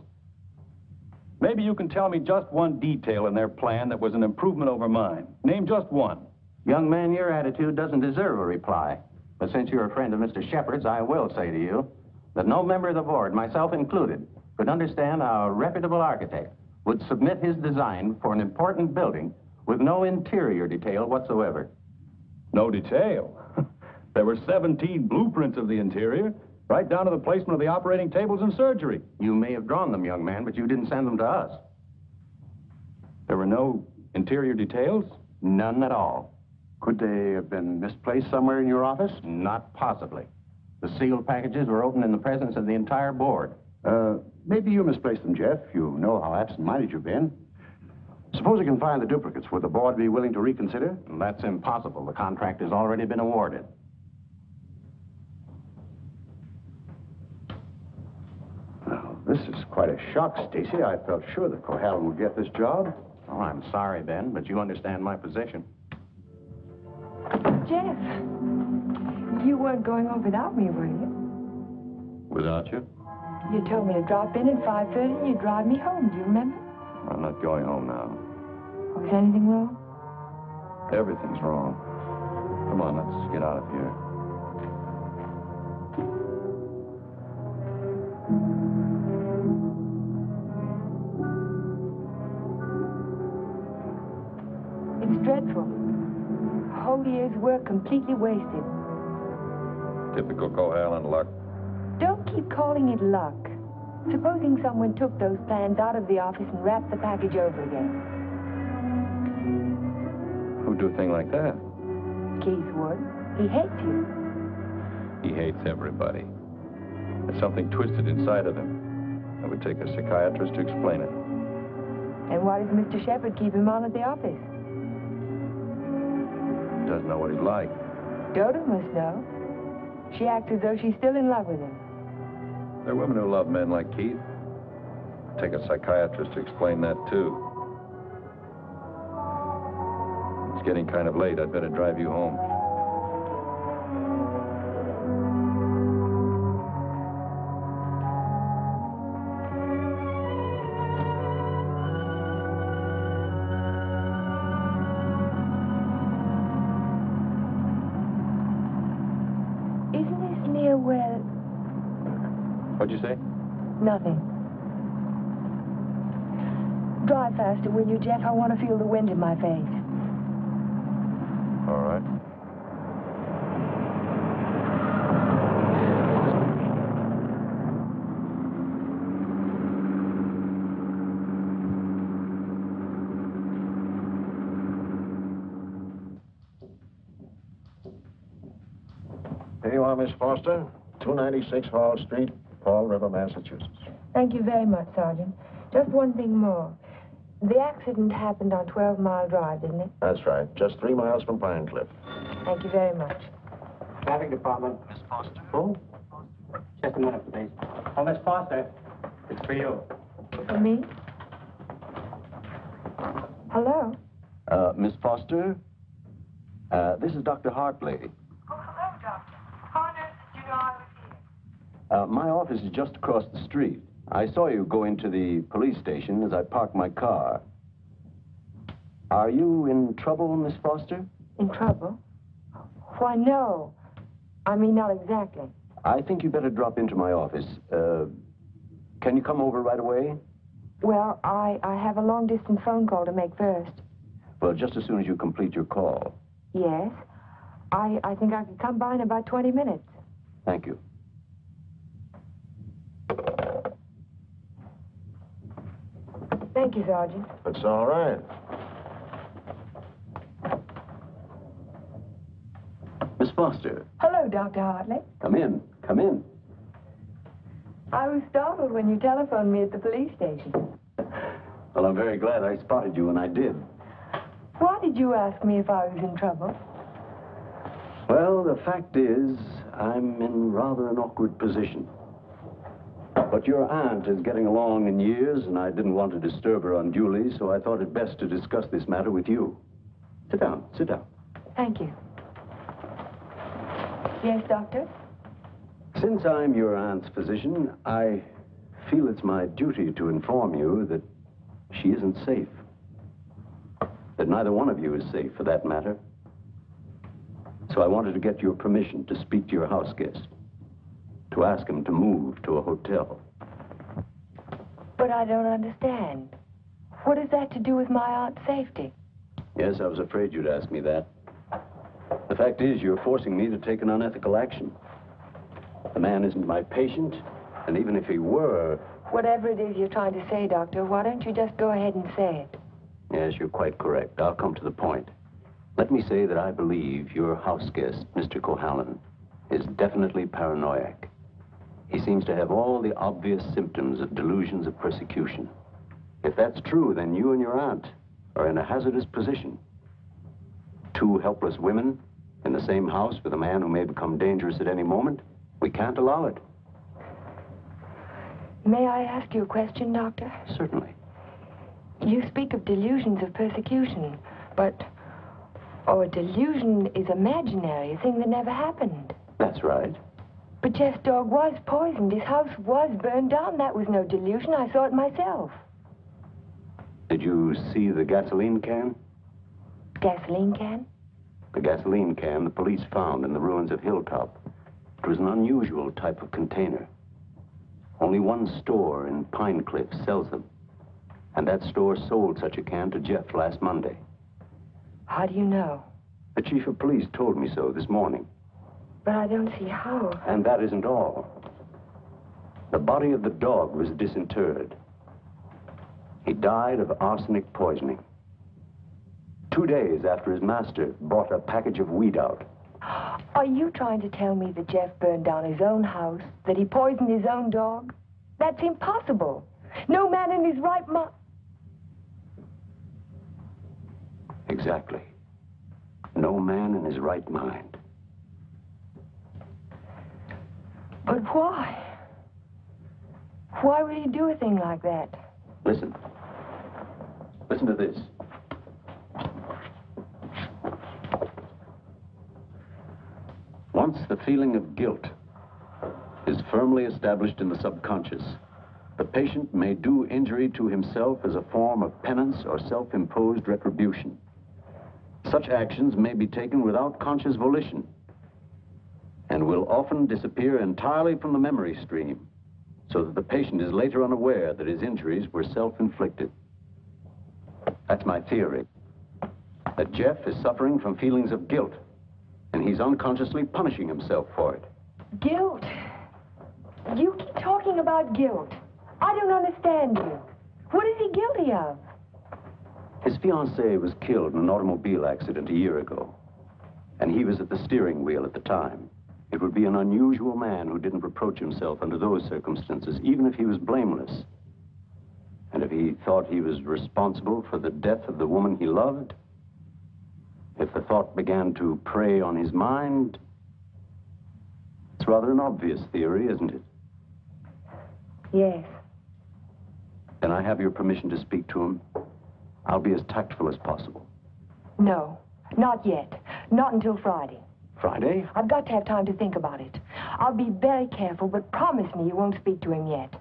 Maybe you can tell me just one detail in their plan that was an improvement over mine. Name just one. Young man, your attitude doesn't deserve a reply. But since you're a friend of Mr. Shepard's, I will say to you that no member of the board, myself included, could understand how a reputable architect would submit his design for an important building with no interior detail whatsoever. No detail? There were 17 blueprints of the interior, right down to the placement of the operating tables and surgery. You may have drawn them, young man, but you didn't send them to us. There were no interior details? None at all. Could they have been misplaced somewhere in your office? Not possibly. The sealed packages were opened in the presence of the entire board. Maybe you misplaced them, Jeff. You know how absent-minded you've been. Suppose you can find the duplicates. Would the board be willing to reconsider? That's impossible. The contract has already been awarded. Well, this is quite a shock, Stacy. I felt sure that Cohalan would get this job. Oh, I'm sorry, Ben, but you understand my position. Jeff, you weren't going home without me, were you? Without you? You told me to drop in at 5:30 and you'd drive me home. Do you remember? I'm not going home now. Was anything wrong? Everything's wrong. Come on, let's get out of here. It's dreadful. A whole year's work completely wasted. Typical Cohalan luck. Don't keep calling it luck. Supposing someone took those plans out of the office and wrapped the package over again. Who'd do a thing like that? Keith would. He hates you. He hates everybody. There's something twisted inside of him. It would take a psychiatrist to explain it. And why does Mr. Shepard keep him on at the office? Doesn't know what he's like. Dodo must know. She acts as though she's still in love with him. There are women who love men like Keith. Take a psychiatrist to explain that, too. It's getting kind of late. I'd better drive you home. What'd you say? Nothing. Drive faster, will you, Jeff? I want to feel the wind in my face. All right. Here you are, Miss Foster. 296 Hall Street, Fall River, Massachusetts. Thank you very much, Sergeant. Just one thing more. The accident happened on 12 Mile Drive, didn't it? That's right. Just 3 miles from Pine Cliff. Thank you very much. Traffic department. Miss Foster. Who? Just a minute, please. Oh, Miss Foster. It's for you. For me? Hello? Miss Foster? This is Dr. Hartley. Oh, hello, Doctor. How on earth did you know I was here? My office is just across the street. I saw you go into the police station as I parked my car. Are you in trouble, Miss Foster? In trouble? Why, no. I mean, not exactly. I think you better drop into my office. Can you come over right away? Well, I have a long-distance phone call to make first. Well, just as soon as you complete your call. Yes. I think I could come by in about 20 minutes. Thank you. Thank you, Sergeant. That's all right. Miss Foster. Hello, Dr. Hartley. Come in. Come in. I was startled when you telephoned me at the police station. Well, I'm very glad I spotted you when I did. Why did you ask me if I was in trouble? Well, the fact is, I'm in rather an awkward position. But your aunt is getting along in years, and I didn't want to disturb her unduly, so I thought it best to discuss this matter with you. Sit down, sit down. Thank you. Yes, Doctor? Since I'm your aunt's physician, I feel it's my duty to inform you that she isn't safe. That neither one of you is safe, for that matter. So I wanted to get your permission to speak to your house guest, to ask him to move to a hotel. But I don't understand. What has that to do with my aunt's safety? Yes, I was afraid you'd ask me that. The fact is, you're forcing me to take an unethical action. The man isn't my patient, and even if he were... Whatever it is you're trying to say, Doctor, why don't you just go ahead and say it? Yes, you're quite correct. I'll come to the point. Let me say that I believe your house guest, Mr. Cohalan, is definitely paranoiac. He seems to have all the obvious symptoms of delusions of persecution. If that's true, then you and your aunt are in a hazardous position. Two helpless women in the same house with a man who may become dangerous at any moment. We can't allow it. May I ask you a question, Doctor? Certainly. You speak of delusions of persecution, but... Oh, a delusion is imaginary, a thing that never happened. That's right. But Jeff's dog was poisoned. His house was burned down. That was no delusion. I saw it myself. Did you see the gasoline can? Gasoline can? The gasoline can the police found in the ruins of Hilltop. It was an unusual type of container. Only one store in Pine Cliff sells them. And that store sold such a can to Jeff last Monday. How do you know? The chief of police told me so this morning. But I don't see how. And that isn't all. The body of the dog was disinterred. He died of arsenic poisoning. 2 days after his master brought a package of weed out. Are you trying to tell me that Jeff burned down his own house? That he poisoned his own dog? That's impossible. No man in his right mind... Exactly. No man in his right mind. But why? Why would he do a thing like that? Listen. Listen to this. Once the feeling of guilt is firmly established in the subconscious, the patient may do injury to himself as a form of penance or self-imposed retribution. Such actions may be taken without conscious volition and will often disappear entirely from the memory stream, so that the patient is later unaware that his injuries were self-inflicted. That's my theory, that Jeff is suffering from feelings of guilt, and he's unconsciously punishing himself for it. Guilt? You keep talking about guilt. I don't understand you. What is he guilty of? His fiancée was killed in an automobile accident a year ago, and he was at the steering wheel at the time. It would be an unusual man who didn't reproach himself under those circumstances, even if he was blameless. And if he thought he was responsible for the death of the woman he loved, if the thought began to prey on his mind, it's rather an obvious theory, isn't it? Yes. Then I have your permission to speak to him. I'll be as tactful as possible. No, not yet. Not until Friday. Friday? I've got to have time to think about it. I'll be very careful, but promise me you won't speak to him yet.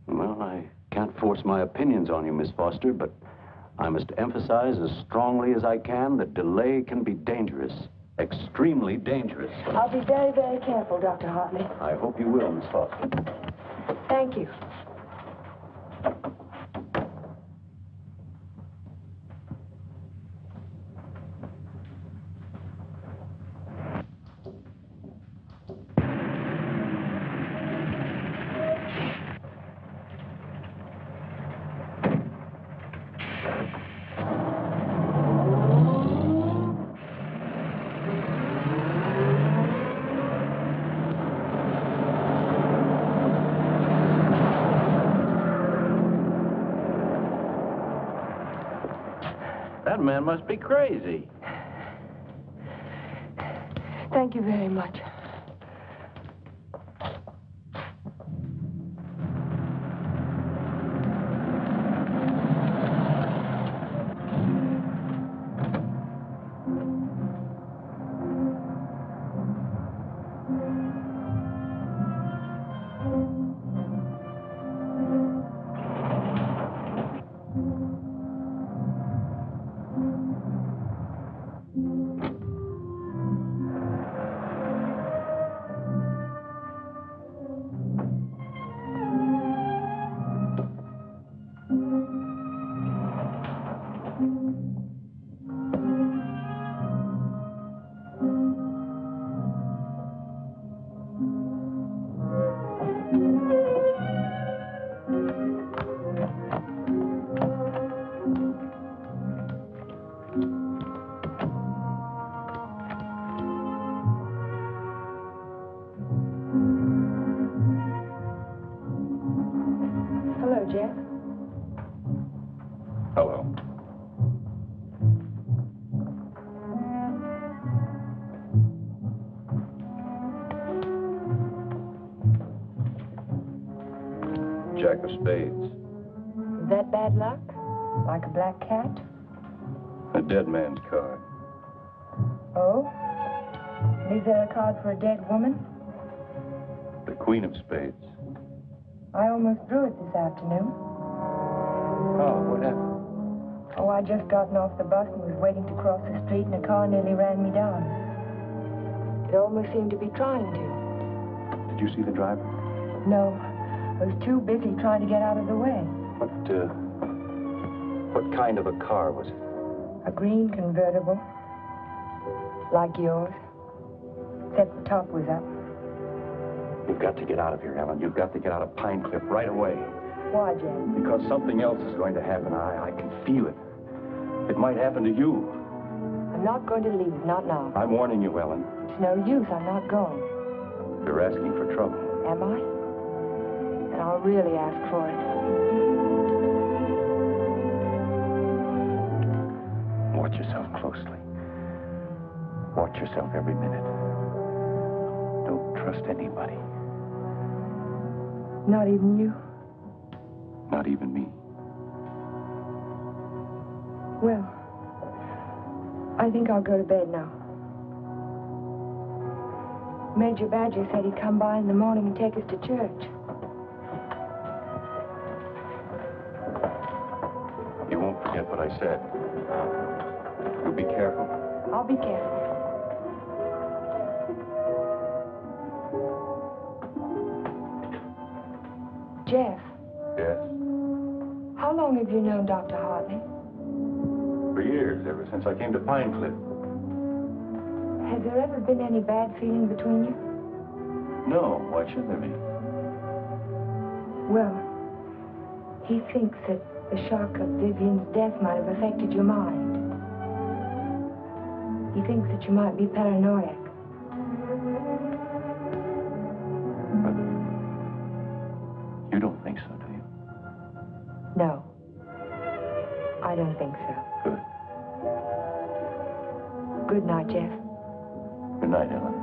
Well, I can't force my opinions on you, Miss Foster, but I must emphasize as strongly as I can that delay can be dangerous. Extremely dangerous. I'll be very, very careful, Dr. Hartley. I hope you will, Miss Foster. Thank you. That man must be crazy. Thank you very much. Hello, Jeff. Hello. Jack of spades. Is that bad luck? Like a black cat? A dead man's card. Oh? Is there a card for a dead woman? The queen of spades. I almost drew it this afternoon. Oh, what happened? Oh, I just gotten off the bus and was waiting to cross the street and a car nearly ran me down. It almost seemed to be trying to. Did you see the driver? No, I was too busy trying to get out of the way. What kind of a car was it? A green convertible. Like yours. Except the top was up. You've got to get out of here, Ellen. You've got to get out of Pine Cliff right away. Why, Jeff? Because something else is going to happen. I can feel it. It might happen to you. I'm not going to leave, not now. I'm warning you, Ellen. It's no use, I'm not going. You're asking for trouble. Am I? And I'll really ask for it. Watch yourself closely. Watch yourself every minute. Don't trust anybody. Not even you? Not even me. Well, I think I'll go to bed now. Major Badger said he'd come by in the morning and take us to church. You won't forget what I said. You be careful. I'll be careful. Jeff. Yes? How long have you known Dr. Hartley? For years, ever since I came to Pine Cliff. Has there ever been any bad feeling between you? No, why should there be? Well, he thinks that the shock of Vivian's death might have affected your mind. He thinks that you might be paranoiac. You don't think so, do you? No. I don't think so. Good. Good night, Jeff. Good night, Ellen.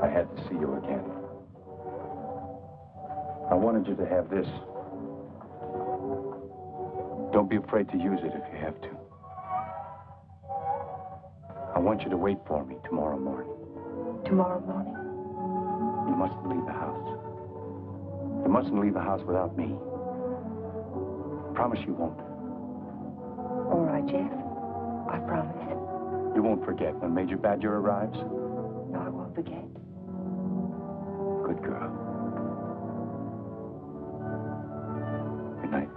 I had to see you again. I wanted you to have this. Don't be afraid to use it if you have to. I want you to wait for me tomorrow morning. Tomorrow morning? You mustn't leave the house. You mustn't leave the house without me. Promise you won't. All right, Jeff. I promise. You won't forget when Major Badger arrives? No, I won't forget. Good girl. Good night.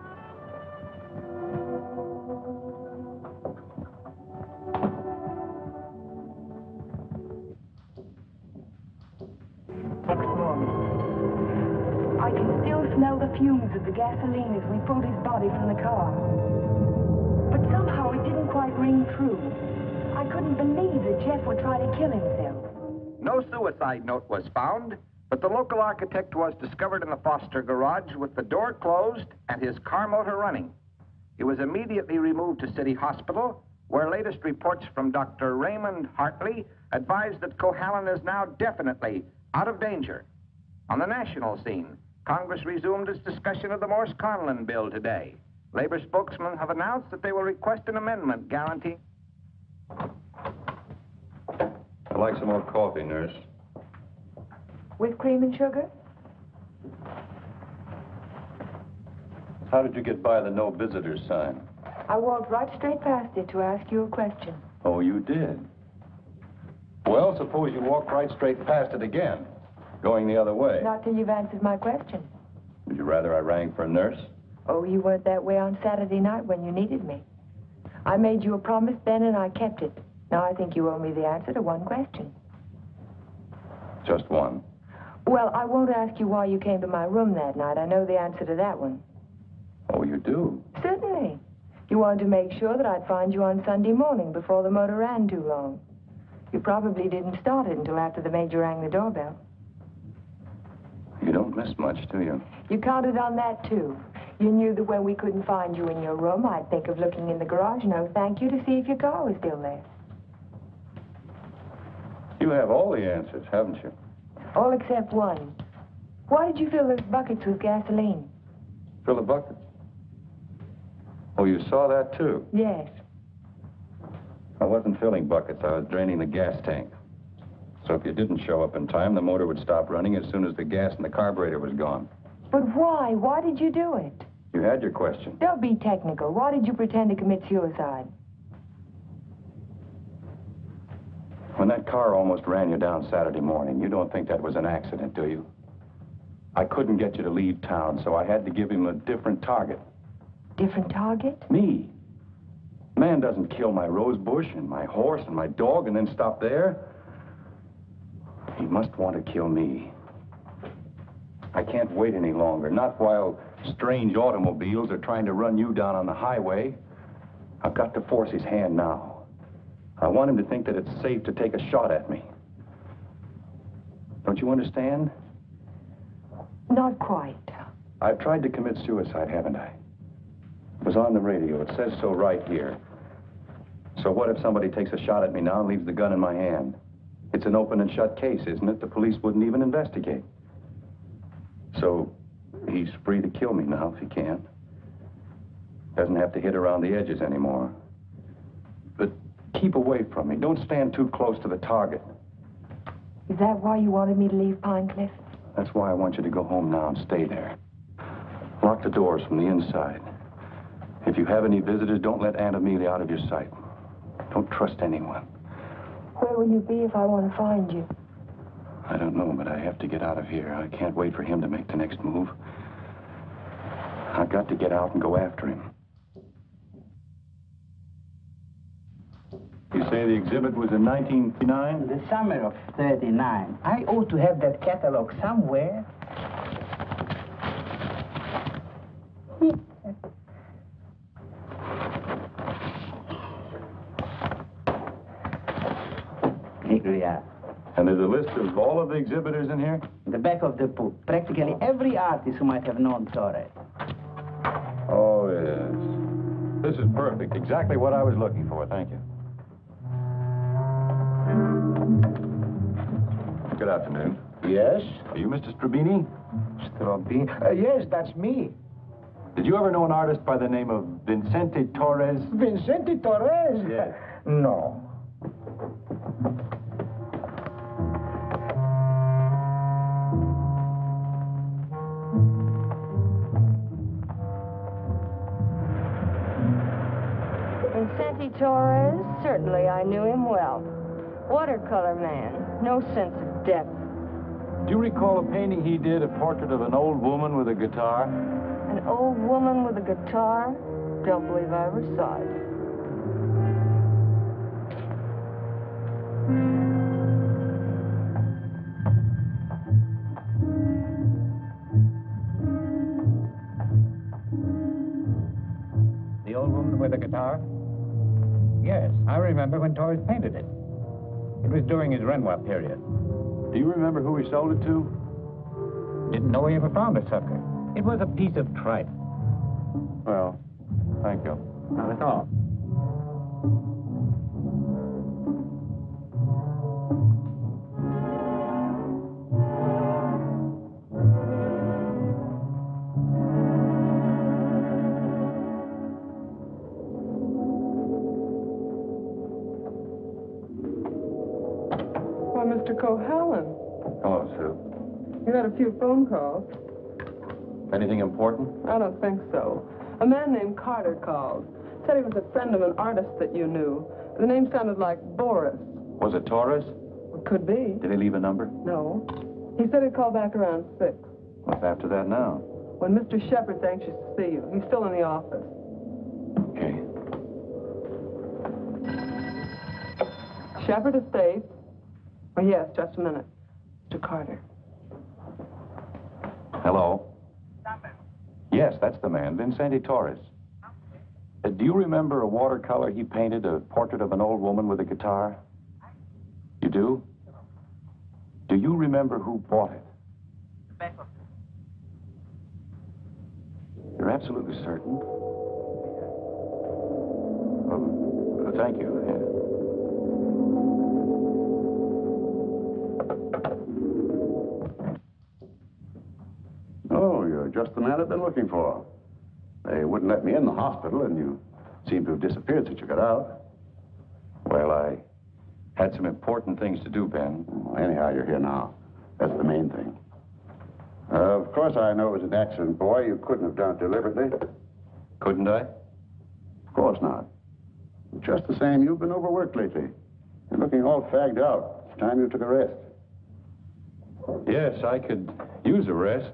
Next morning. I can still smell the fumes of the gasoline as we pulled his body from the car. But somehow it didn't quite ring true. I couldn't believe that Jeff would try to kill himself. No suicide note was found, but the local architect was discovered in the Foster garage with the door closed and his car motor running. He was immediately removed to City Hospital, where latest reports from Dr. Raymond Hartley advised that Cohalan is now definitely out of danger. On the national scene, Congress resumed its discussion of the Morse-Conlon bill today. Labor spokesmen have announced that they will request an amendment guaranteeing... I'd like some more coffee, nurse. With cream and sugar? How did you get by the no visitors sign? I walked right straight past it to ask you a question. Oh, you did? Well, suppose you walked right straight past it again, going the other way. Not till you've answered my question. Would you rather I rang for a nurse? Oh, you weren't that way on Saturday night when you needed me. I made you a promise then and I kept it. Now I think you owe me the answer to one question. Just one. Well, I won't ask you why you came to my room that night. I know the answer to that one. Oh, you do? Certainly. You wanted to make sure that I'd find you on Sunday morning before the motor ran too long. You probably didn't start it until after the major rang the doorbell. You don't miss much, do you? You counted on that, too. You knew that when we couldn't find you in your room, I'd think of looking in the garage, no thank you, to see if your car was still there. You have all the answers, haven't you? All except one. Why did you fill those buckets with gasoline? Fill the bucket? Oh, you saw that, too? Yes. I wasn't filling buckets. I was draining the gas tank. So if you didn't show up in time, the motor would stop running as soon as the gas in the carburetor was gone. But why? Why did you do it? You had your question. Don't be technical. Why did you pretend to commit suicide? When that car almost ran you down Saturday morning, you don't think that was an accident, do you? I couldn't get you to leave town, so I had to give him a different target. Different target? Me. Man doesn't kill my rose bush and my horse and my dog and then stop there. He must want to kill me. I can't wait any longer, not while strange automobiles are trying to run you down on the highway. I've got to force his hand now. I want him to think that it's safe to take a shot at me. Don't you understand? Not quite. I've tried to commit suicide, haven't I? It was on the radio. It says so right here. So what if somebody takes a shot at me now and leaves the gun in my hand? It's an open and shut case, isn't it? The police wouldn't even investigate. So he's free to kill me now if he can. Doesn't have to hit around the edges anymore. But keep away from me. Don't stand too close to the target. Is that why you wanted me to leave Pine Cliff? That's why I want you to go home now and stay there. Lock the doors from the inside. If you have any visitors, don't let Aunt Amelia out of your sight. Don't trust anyone. Where will you be if I want to find you? I don't know, but I have to get out of here. I can't wait for him to make the next move. I've got to get out and go after him. You say the exhibit was in 1939? The summer of 39. I ought to have that catalog somewhere. Here we are. And there's a list of all of the exhibitors in here? In the back of the book. Practically every artist who might have known Torres. Oh, yes. This is perfect. Exactly what I was looking for. Thank you. Good afternoon. Yes? Are you Mr. Strabini? Strabini? Yes, that's me. Did you ever know an artist by the name of Vincente Torres? Vincente Torres? Yes. No. Vincente Torres? Certainly I knew him well. Watercolor man. No sense of depth. Do you recall a painting he did, a portrait of an old woman with a guitar? An old woman with a guitar? Don't believe I ever saw it. The old woman with the guitar? Yes, I remember when Torres painted it. It was during his Renoir period. Do you remember who he sold it to? Didn't know he ever found a sucker. It was a piece of tripe. Well, thank you. Not at all. Why, Mr. Cohalan, Hello, Sue. you had a few phone calls. Anything important? I don't think so. A man named Carter called. Said he was a friend of an artist that you knew. The name sounded like Boris. Was it Torres? It could be. Did he leave a number? No. He said he'd call back around 6. What's after that now? When Mr. Shepard's anxious to see you. He's still in the office. Okay. Shepard Estates. Oh, yes, just a minute. Mr. Carter. Hello? Yes, that's the man, Vincente Torres. Do you remember a watercolor he painted, a portrait of an old woman with a guitar? You do? Do you remember who bought it? You're absolutely certain? Well, thank you. Yeah. Oh, you're just the man I've been looking for. They wouldn't let me in the hospital, and you seem to have disappeared since you got out. Well, I had some important things to do, Ben. Well, anyhow, you're here now. That's the main thing. Of course, I know it was an accident, boy. You couldn't have done it deliberately. Couldn't I? Of course not. Just the same, you've been overworked lately. You're looking all fagged out. It's time you took a rest. Yes, I could use a rest.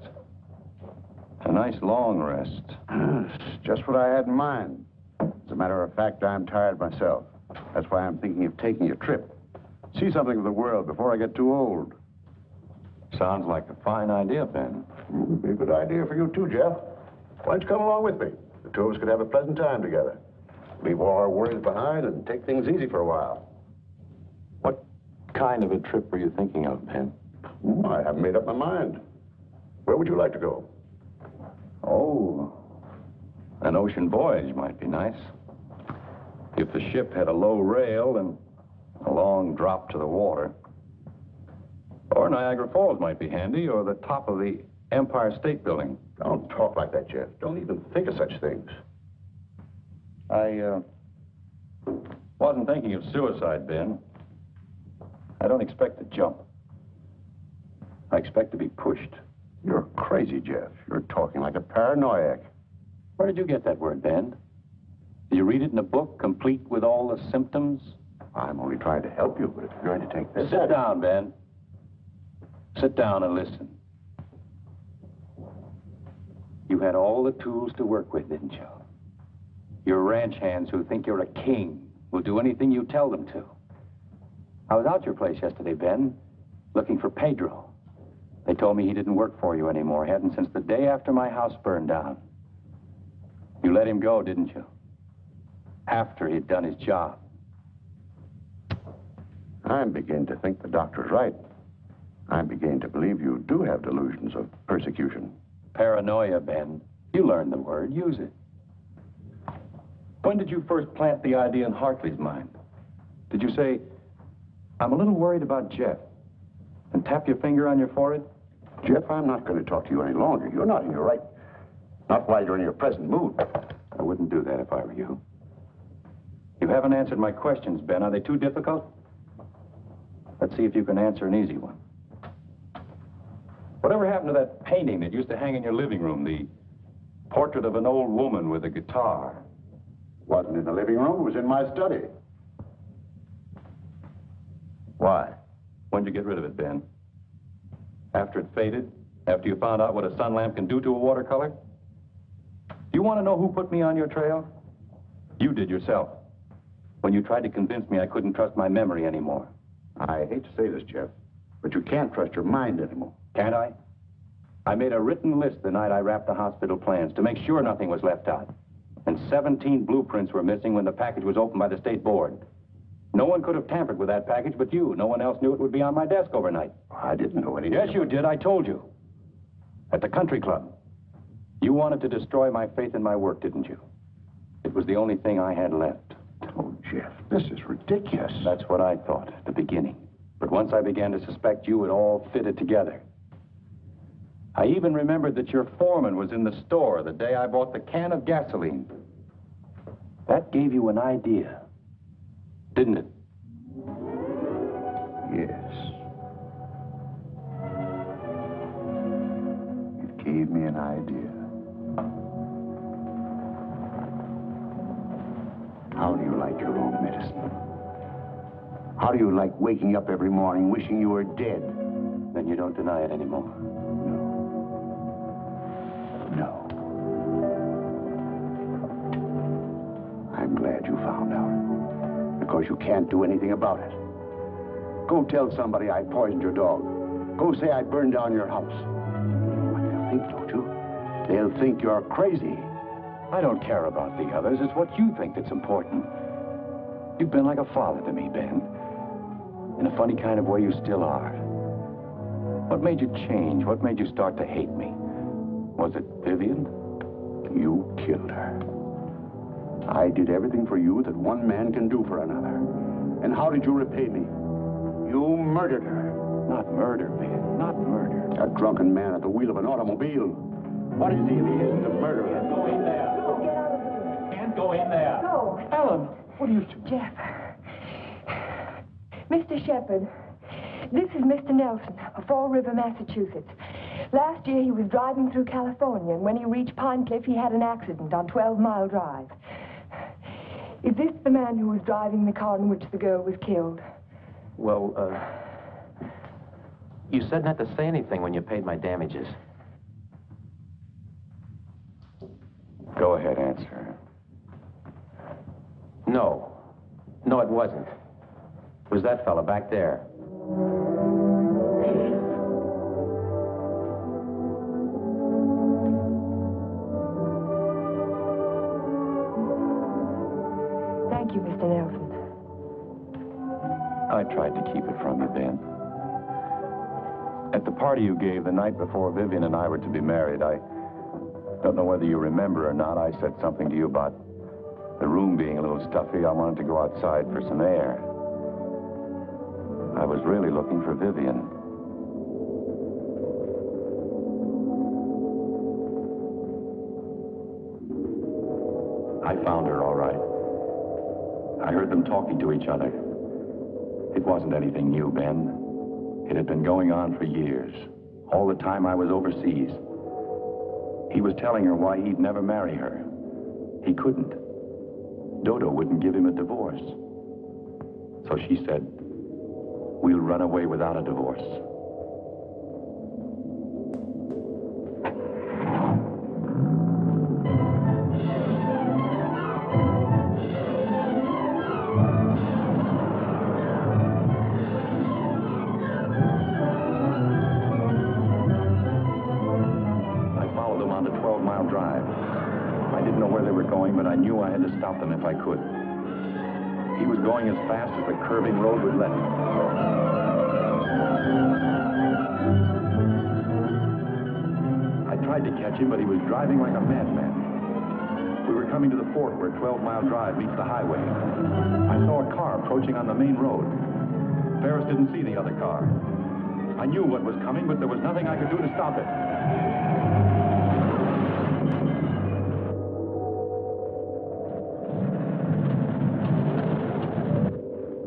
A nice long rest. It's just what I had in mind. As a matter of fact, I'm tired myself. That's why I'm thinking of taking a trip. See something of the world before I get too old. Sounds like a fine idea, Ben. It'd be a good idea for you too, Jeff. Why don't you come along with me? The two of us could have a pleasant time together. Leave all our worries behind and take things easy for a while. What kind of a trip were you thinking of, Ben? I haven't made up my mind. Where would you like to go? Oh, an ocean voyage might be nice. If the ship had a low rail and a long drop to the water. Or Niagara Falls might be handy, or the top of the Empire State Building. Don't talk like that, Jeff. Don't even think of such things. I wasn't thinking of suicide, Ben. I don't expect to jump. I expect to be pushed. You're crazy, Jeff. You're talking like a paranoiac. Where did you get that word, Ben? Did you read it in a book, complete with all the symptoms? I'm only trying to help you, but if you're going to take this... Sit down, Ben. Sit down and listen. You had all the tools to work with, didn't you? You're ranch hands who think you're a king, who'll do anything you tell them to. I was out your place yesterday, Ben, looking for Pedro. They told me he didn't work for you anymore, hadn't since the day after my house burned down. You let him go, didn't you? After he'd done his job. I'm beginning to think the doctor's right. I'm beginning to believe you do have delusions of persecution. Paranoia, Ben. You learned the word. Use it. When did you first plant the idea in Hartley's mind? Did you say, I'm a little worried about Jeff? And tap your finger on your forehead? Jeff, I'm not going to talk to you any longer. You're not in your right. Not while you're in your present mood. I wouldn't do that if I were you. You haven't answered my questions, Ben. Are they too difficult? Let's see if you can answer an easy one. Whatever happened to that painting that used to hang in your living room, the portrait of an old woman with a guitar? Wasn't in the living room. It was in my study. Why? When'd you get rid of it, Ben? After it faded? After you found out what a sun lamp can do to a watercolor? Do you want to know who put me on your trail? You did yourself. When you tried to convince me I couldn't trust my memory anymore. I hate to say this, Jeff, but you can't trust your mind anymore. Can't I? I made a written list the night I wrapped the hospital plans to make sure nothing was left out. And 17 blueprints were missing when the package was opened by the state board. No one could have tampered with that package but you. No one else knew it would be on my desk overnight. I didn't know anything. Yes, you did. I told you. At the country club. You wanted to destroy my faith in my work, didn't you? It was the only thing I had left. Oh, Jeff, this is ridiculous. That's what I thought at the beginning. But once I began to suspect you, it all fitted together. I even remembered that your foreman was in the store the day I bought the can of gasoline. That gave you an idea, didn't it? Yes. It gave me an idea. How do you like your own medicine? How do you like waking up every morning wishing you were dead? Then you don't deny it anymore. No. I'm glad you found out. Because you can't do anything about it. Go tell somebody I poisoned your dog. Go say I burned down your house. What they'll think, don't you? They'll think you're crazy. I don't care about the others. It's what you think that's important. You've been like a father to me, Ben. In a funny kind of way, you still are. What made you change? What made you start to hate me? Was it Vivian? You killed her. I did everything for you that one man can do for another. And how did you repay me? You murdered her. Not murder, Ben. Not murder. A drunken man at the wheel of an automobile. What is he if he isn't a murderer? Can't go in there. Can't go in there. No. Ellen, what are you doing? Jeff. Mr. Shepard, this is Mr. Nelson of Fall River, Massachusetts. Last year he was driving through California, and when he reached Pine Cliff, he had an accident on 12 Mile Drive. Is this the man who was driving the car in which the girl was killed? Well, you said not to say anything when you paid my damages. Go ahead, answer. No. No, it wasn't. It was that fella back there. Thank you, Mr. Nelson. I tried to keep it from you, Ben. At the party you gave the night before Vivian and I were to be married, I don't know whether you remember or not, I said something to you about the room being a little stuffy. I wanted to go outside for some air. I was really looking for Vivian. I found her, all right. I heard them talking to each other. It wasn't anything new, Ben. It had been going on for years. All the time I was overseas. He was telling her why he'd never marry her. He couldn't. Dodo wouldn't give him a divorce. So she said, we'll run away without a divorce. But I knew I had to stop them if I could. He was going as fast as the curving road would let him. I tried to catch him, but he was driving like a madman. We were coming to the fork where 12 Mile Drive meets the highway. I saw a car approaching on the main road. Ferris didn't see the other car. I knew what was coming, but there was nothing I could do to stop it.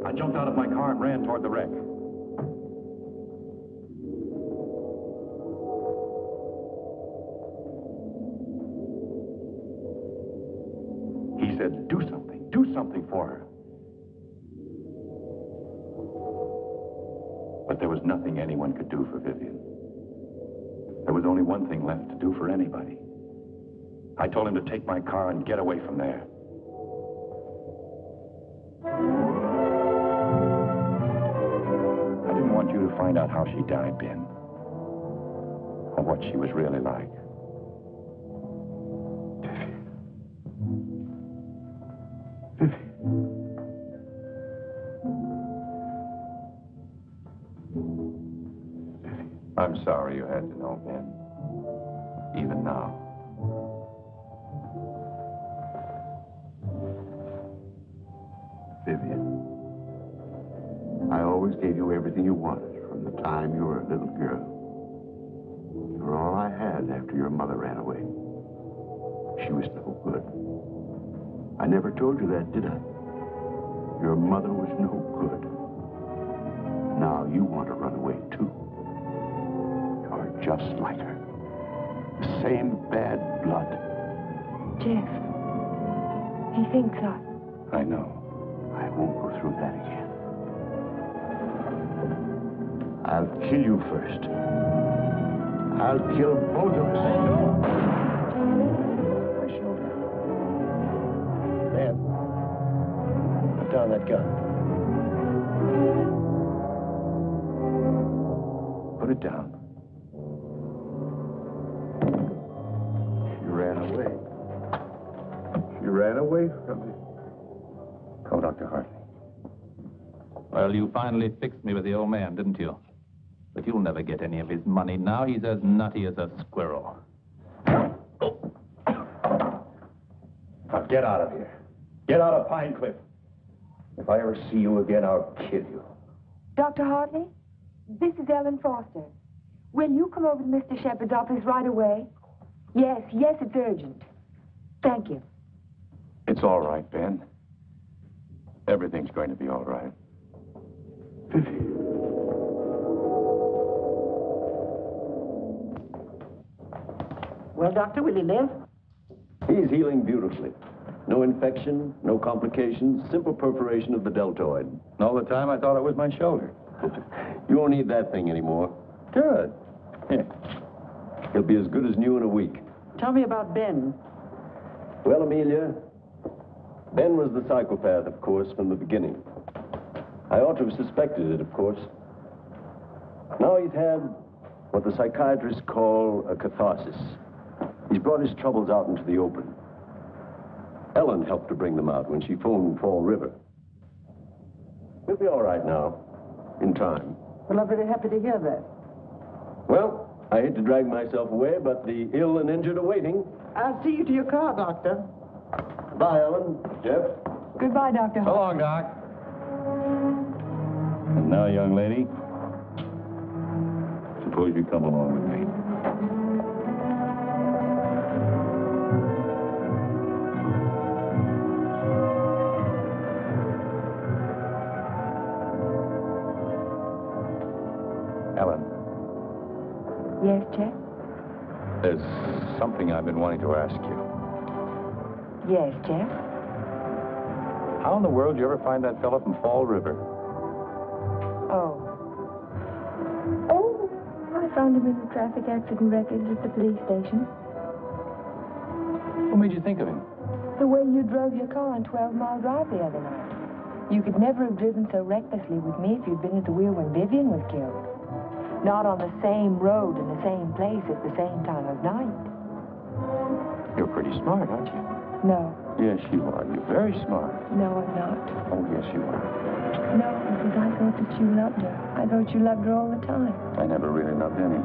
I jumped out of my car and ran toward the wreck. He said, do something for her. But there was nothing anyone could do for Vivian. There was only one thing left to do for anybody. I told him to take my car and get away from there. I didn't want you to find out how she died, Ben, or what she was really like. I'm sorry you had to know, Ben. Even now. Vivian, I always gave you everything you wanted from the time you were a little girl. You were all I had after your mother ran away. She was no good. I never told you that, did I? Your mother was no good. Now you want to run away, too. Just like her. The same bad blood. Jeff, he thinks I know. I won't go through that again. I'll kill you first. I'll kill both of us. My shoulder. Man, put down that gun. Put it down. You ran away from me. Go, Dr. Hartley. Well, you finally fixed me with the old man, didn't you? But you'll never get any of his money now. He's as nutty as a squirrel. Now get out of here. Get out of Pine Cliff. If I ever see you again, I'll kill you. Dr. Hartley, this is Ellen Foster. Will you come over to Mr. Shepard's office right away? Yes, it's urgent. Thank you. It's all right, Ben. Everything's going to be all right. Well, Doctor, will he live? He's healing beautifully. No infection, no complications, simple perforation of the deltoid. And all the time I thought it was my shoulder. You won't need that thing anymore. Good. Yeah. He'll be as good as new in a week. Tell me about Ben. Well, Amelia, Ben was the psychopath, of course, from the beginning. I ought to have suspected it, of course. Now he's had what the psychiatrists call a catharsis. He's brought his troubles out into the open. Ellen helped to bring them out when she phoned Fall River. We'll be all right now, in time. Well, I'm very happy to hear that. Well, I hate to drag myself away, but the ill and injured are waiting. I'll see you to your car, Doctor. Bye, Ellen. Jeff? Goodbye, Dr. So long, Doc. And now, young lady, suppose you come along with me. Ellen. Yes, Jeff? There's something I've been wanting to ask you. Yes, Jeff? How in the world did you ever find that fellow from Fall River? Oh, I found him in the traffic accident records at the police station. What made you think of him? The way you drove your car on 12 Mile Drive the other night. You could never have driven so recklessly with me if you'd been at the wheel when Vivian was killed. Not on the same road in the same place at the same time of night. You're pretty smart, aren't you? No. Yes, you are. You're very smart. No, I'm not. Oh, yes, you are. No, because I thought that you loved her. I thought you loved her all the time. I never really loved anyone.